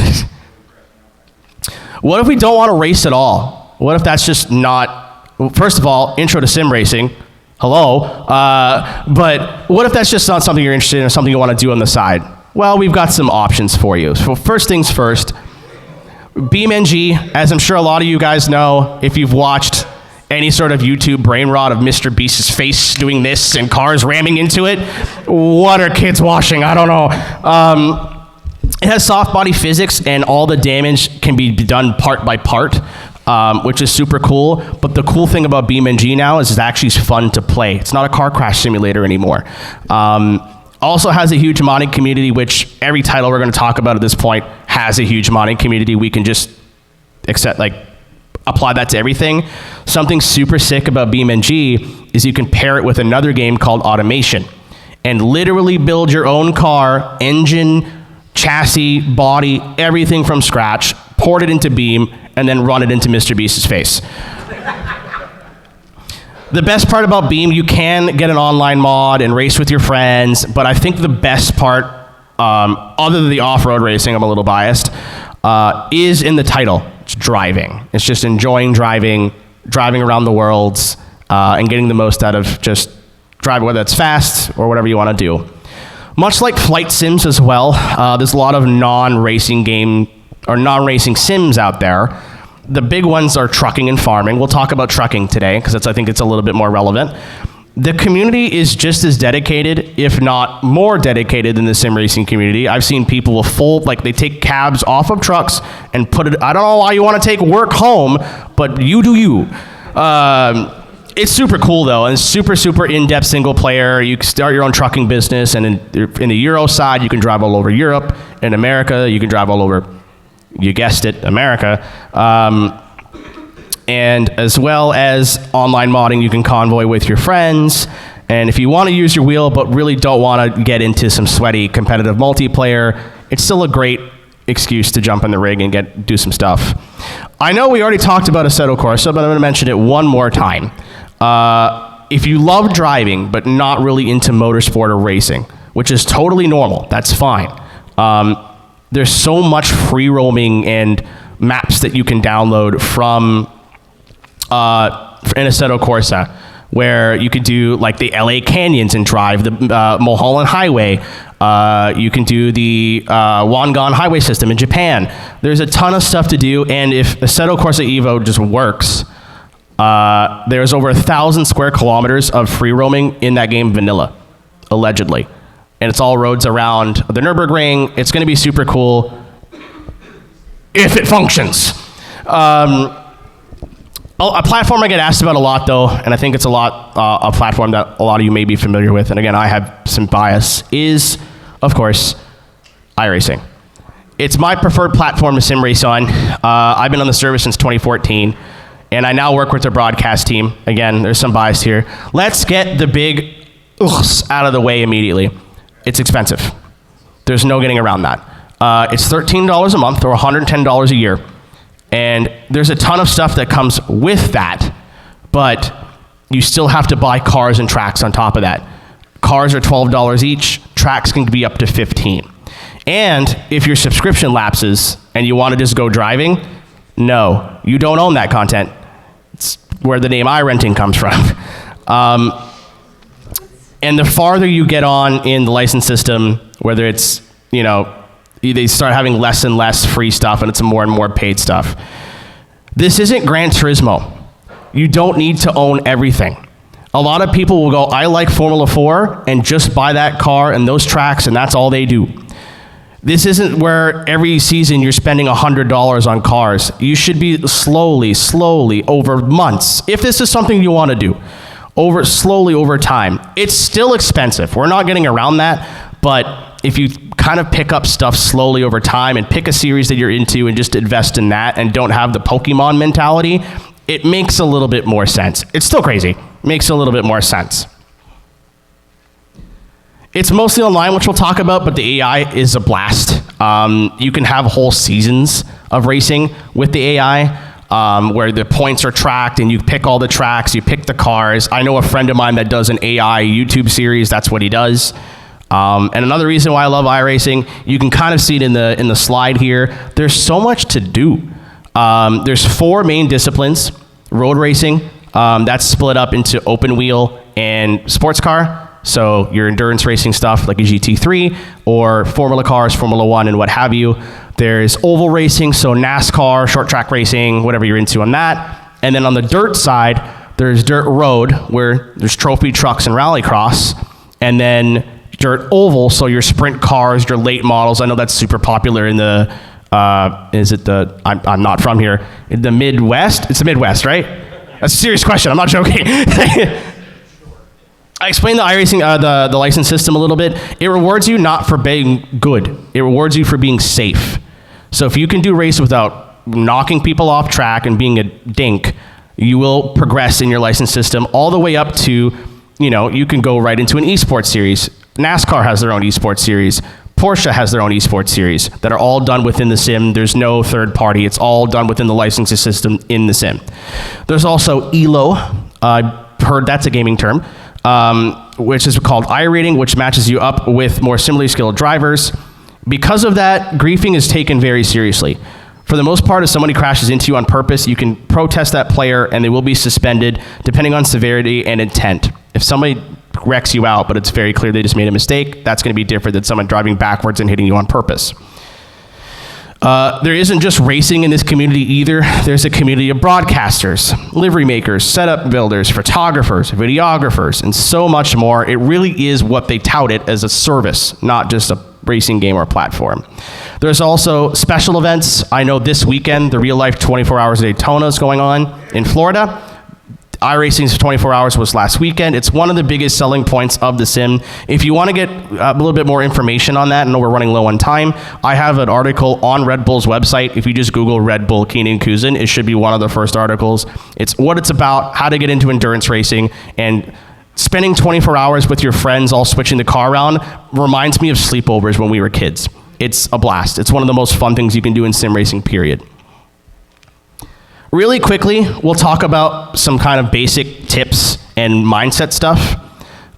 What if we don't want to race at all? What if that's just not, well, first of all, intro to sim racing, hello, but what if that's just not something you're interested in or something you want to do on the side? Well, we've got some options for you. So first things first, BeamNG, as I'm sure a lot of you guys know, if you've watched any sort of YouTube brain rot of Mr. Beast's face doing this and cars ramming into it, what are kids watching? I don't know. It has soft body physics, and all the damage can be done part by part, which is super cool. But the cool thing about BeamNG now is it's actually fun to play. It's not a car crash simulator anymore. Also has a huge modding community, which every title we're going to talk about at this point has a huge modding community. We can just apply that to everything. Something super sick about BeamNG is you can pair it with another game called Automation and literally build your own car, engine, chassis, body, everything from scratch, port it into Beam, and then run it into Mr. Beast's face. The best part about Beam, you can get an online mod and race with your friends, but I think the best part other than the off-road racing, I'm a little biased, is in the title. It's driving. It's just enjoying driving around the world, and getting the most out of just driving, whether it's fast or whatever you want to do. Much like flight sims as well, there's a lot of non-racing sims out there. The big ones are trucking and farming. We'll talk about trucking today because I think it's a little bit more relevant. The community is just as dedicated, if not more dedicated than the sim racing community. I've seen people with they take cabs off of trucks and put it, I don't know why you want to take work home, but you do you. It's super cool though, and super, super in-depth single player. You can start your own trucking business, and in the Euro side, you can drive all over Europe. In America, you can drive all over, you guessed it, America. And as well as online modding, you can convoy with your friends. And if you want to use your wheel, but really don't want to get into some sweaty competitive multiplayer, it's still a great excuse to jump in the rig and do some stuff. I know we already talked about Assetto Corsa, but I'm going to mention it one more time. If you love driving, but not really into motorsport or racing, which is totally normal, that's fine. There's so much free roaming and maps that you can download from in Assetto Corsa, where you could do like the LA Canyons and drive the Mulholland Highway. You can do the Wangan Highway system in Japan. There's a ton of stuff to do, and if Assetto Corsa Evo just works, there's over 1,000 square kilometers of free roaming in that game vanilla, allegedly. And it's all roads around the Nürburgring. It's going to be super cool if it functions. A platform I get asked about a lot, though, and I think it's a platform that a lot of you may be familiar with, and again, I have some bias, is, of course, iRacing. It's my preferred platform to sim race on. I've been on the service since 2014, and I now work with the broadcast team. Again, there's some bias here. Let's get the big out of the way immediately. It's expensive. There's no getting around that. It's $13 a month or $110 a year. And there's a ton of stuff that comes with that, but you still have to buy cars and tracks on top of that. Cars are $12 each, tracks can be up to $15. And if your subscription lapses and you want to just go driving, no, you don't own that content. It's where the name iRenting comes from. And the farther you get on in the license system, whether it's, they start having less and less free stuff, and it's more and more paid stuff. This isn't Gran Turismo. You don't need to own everything. A lot of people will go, I like Formula 4, and just buy that car and those tracks, and that's all they do. This isn't where every season you're spending $100 on cars. You should be slowly, over months, if this is something you want to do, slowly over time. It's still expensive. We're not getting around that, but if you kind of pick up stuff slowly over time and pick a series that you're into and just invest in that and don't have the Pokemon mentality, it makes a little bit more sense. It's still crazy. Makes a little bit more sense. It's mostly online, which we'll talk about, but the AI is a blast. You can have whole seasons of racing with the AI, where the points are tracked and you pick all the tracks, you pick the cars. I know a friend of mine that does an AI YouTube series. That's what he does. And another reason why I love iRacing, you can kind of see it in the slide here. There's so much to do. There's 4 main disciplines. Road racing, that's split up into open wheel and sports car. So your endurance racing stuff like a GT3 or Formula cars, Formula 1 and what have you. There's oval racing, so NASCAR, short track racing, whatever you're into on that. And then on the dirt side, there's dirt road where there's trophy trucks and rallycross. And then dirt oval, so your sprint cars, your late models. I know that's super popular in the, I'm not from here, in the Midwest? It's the Midwest, right? That's a serious question, I'm not joking. I explained the iRacing, the license system a little bit. It rewards you not for being good. It rewards you for being safe. So if you can do race without knocking people off track and being a dink, you will progress in your license system all the way up to, you can go right into an esports series. NASCAR has their own esports series. Porsche has their own esports series that are all done within the sim. There's no third party. It's all done within the licensing system in the sim. There's also ELO. I heard that's a gaming term, which is called iRating, which matches you up with more similarly skilled drivers. Because of that, griefing is taken very seriously. For the most part, if somebody crashes into you on purpose, you can protest that player and they will be suspended depending on severity and intent. If somebody wrecks you out, but it's very clear they just made a mistake, that's going to be different than someone driving backwards and hitting you on purpose. There isn't just racing in this community either. There's a community of broadcasters, livery makers, setup builders, photographers, videographers, and so much more. It really is what they tout it as a service, not just a racing game or platform. There's also special events. I know this weekend, the real life 24 Hours of Daytona is going on in Florida. iRacing's 24 Hours was last weekend. It's one of the biggest selling points of the sim. If you want to get a little bit more information on that, I know we're running low on time, I have an article on Red Bull's website. If you just Google Red Bull Keenan Kusan, it should be one of the first articles. It's what it's about, how to get into endurance racing, and spending 24 hours with your friends all switching the car around reminds me of sleepovers when we were kids. It's a blast. It's one of the most fun things you can do in sim racing, period. Really quickly, we'll talk about some kind of basic tips and mindset stuff.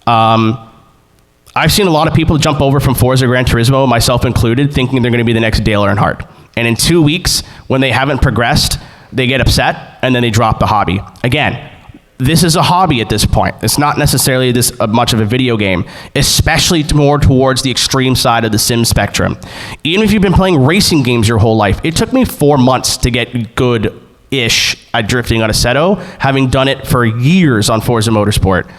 I've seen a lot of people jump over from Forza Gran Turismo, myself included, thinking they're going to be the next Dale Earnhardt. And in 2 weeks, when they haven't progressed, they get upset and then they drop the hobby. Again, this is a hobby at this point. It's not necessarily this much of a video game, especially more towards the extreme side of the sim spectrum. Even if you've been playing racing games your whole life, it took me 4 months to get good-ish at drifting on a Seto, having done it for years on Forza Motorsport.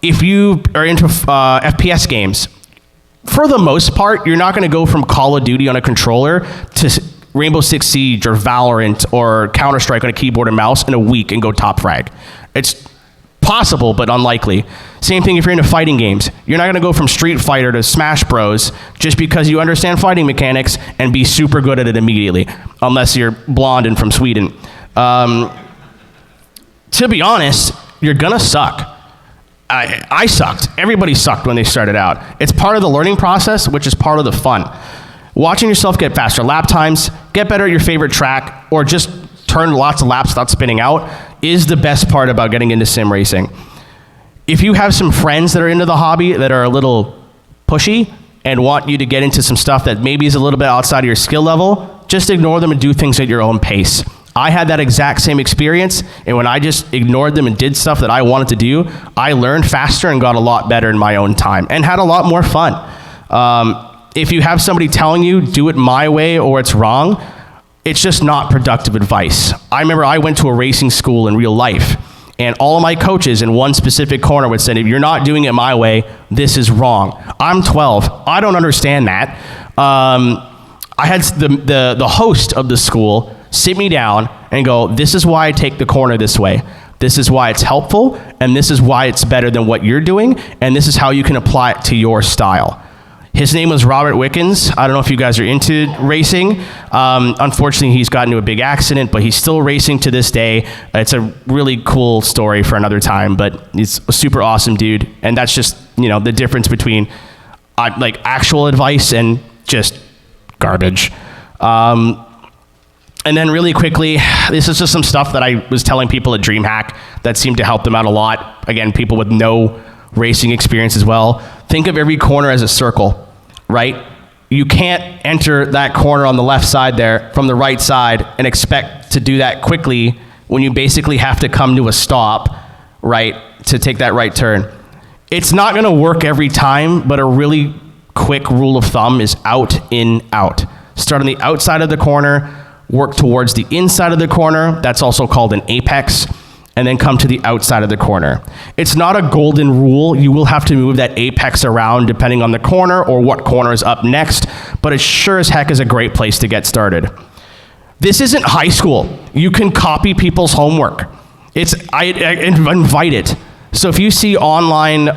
If you are into FPS games, for the most part, you're not going to go from Call of Duty on a controller to Rainbow Six Siege or Valorant or Counter-Strike on a keyboard and mouse in a week and go top frag. It's possible, but unlikely. Same thing if you're into fighting games. You're not going to go from Street Fighter to Smash Bros. Just because you understand fighting mechanics and be super good at it immediately, unless you're blonde and from Sweden. To be honest, you're going to suck. I sucked. Everybody sucked when they started out. It's part of the learning process, which is part of the fun. Watching yourself get faster lap times, get better at your favorite track, or just turn lots of laps without spinning out is the best part about getting into sim racing. If you have some friends that are into the hobby that are a little pushy and want you to get into some stuff that maybe is a little bit outside of your skill level, just ignore them and do things at your own pace. I had that exact same experience, and when I just ignored them and did stuff that I wanted to do, I learned faster and got a lot better in my own time and had a lot more fun. If you have somebody telling you, do it my way or it's wrong, it's just not productive advice. I remember I went to a racing school in real life, and all of my coaches in one specific corner would say, if you're not doing it my way, this is wrong. I'm 12. I don't understand that. I had the host of the school sit me down and go, this is why I take the corner this way. This is why it's helpful, and this is why it's better than what you're doing, and this is how you can apply it to your style. His name was Robert Wickens. I don't know if you guys are into racing. Unfortunately, he's gotten into a big accident, but he's still racing to this day. It's a really cool story for another time, but he's a super awesome dude, and that's just, the difference between like actual advice and just garbage. And then really quickly, this is just some stuff that I was telling people at DreamHack that seemed to help them out a lot. Again, people with no racing experience as well. Think of every corner as a circle, right? You can't enter that corner on the left side there from the right side and expect to do that quickly when you basically have to come to a stop, right, to take that right turn. It's not going to work every time, but a really quick rule of thumb is out, in, out. Start on the outside of the corner, work towards the inside of the corner. That's also called an apex. And then come to the outside of the corner. It's not a golden rule. You will have to move that apex around depending on the corner or what corner is up next, but it sure as heck is a great place to get started. This isn't high school. You can copy people's homework. I invite it. So if you see online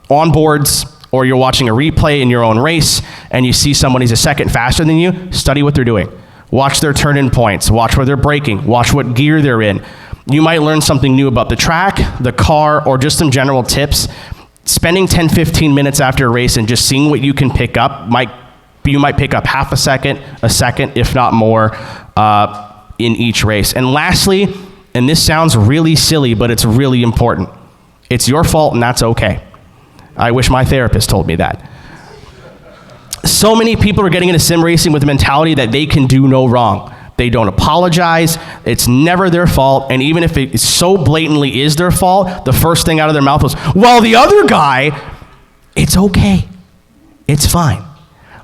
onboards, or you're watching a replay in your own race and you see somebody's a second faster than you, study what they're doing. Watch their turn-in points, watch where they're braking, watch what gear they're in. You might learn something new about the track, the car, or just some general tips. Spending 10, 15 minutes after a race and just seeing what you can pick up, you might pick up half a second, if not more, in each race. And lastly, and this sounds really silly, but it's really important. It's your fault and that's okay. I wish my therapist told me that. So many people are getting into sim racing with the mentality that they can do no wrong. They don't apologize. It's never their fault. And even if it so blatantly is their fault, the first thing out of their mouth was, well, the other guy, it's okay. It's fine.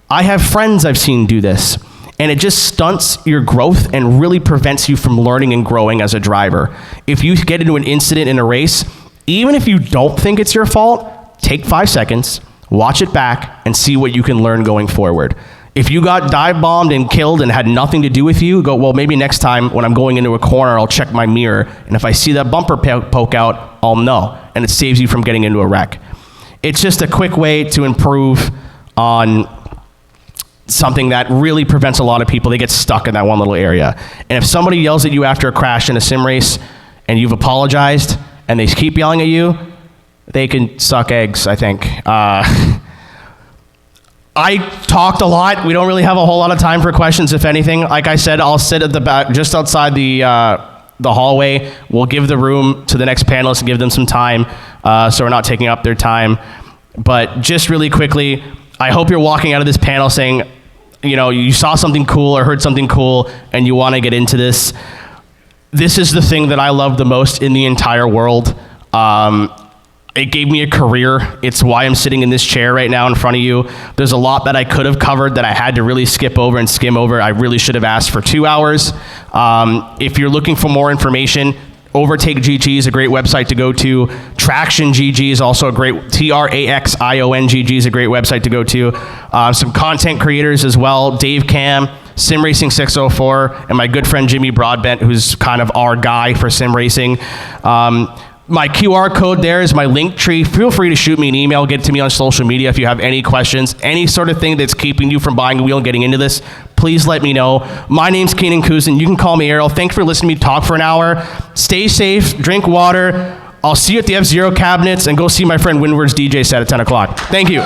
I have friends I've seen do this, and it just stunts your growth and really prevents you from learning and growing as a driver. If you get into an incident in a race, even if you don't think it's your fault, take 5 seconds, watch it back, and see what you can learn going forward. If you got dive bombed and killed and had nothing to do with you, go, well, maybe next time when I'm going into a corner, I'll check my mirror, and if I see that bumper poke out, I'll know, and it saves you from getting into a wreck. It's just a quick way to improve on something that really prevents a lot of people. They get stuck in that one little area. And if somebody yells at you after a crash in a sim race and you've apologized and they keep yelling at you, they can suck eggs, I think. I talked a lot. We don't really have a whole lot of time for questions, if anything. Like I said, I'll sit at the back, just outside the hallway. We'll give the room to the next panelists and give them some time, so we're not taking up their time. But just really quickly, I hope you're walking out of this panel saying, you know, you saw something cool or heard something cool and you want to get into this. This is the thing that I love the most in the entire world. It gave me a career. It's why I'm sitting in this chair right now in front of you. There's a lot that I could have covered that I had to really skip over and skim over. I really should have asked for 2 hours. If you're looking for more information, Overtake GG is a great website to go to. Traction GG is also a great, TRAXION GG is a great website to go to. Some content creators as well, Dave Cam, Sim Racing 604, and my good friend Jimmy Broadbent, who's kind of our guy for sim racing. My QR code there is my link tree. Feel free to shoot me an email, get to me on social media if you have any questions, any sort of thing that's keeping you from buying a wheel and getting into this, please let me know. My name's Keenan Kusan. You can call me Errol. Thanks for listening to me talk for an hour. Stay safe, drink water. I'll see you at the F-Zero cabinets, and go see my friend Windward's DJ set at 10 o'clock. Thank you.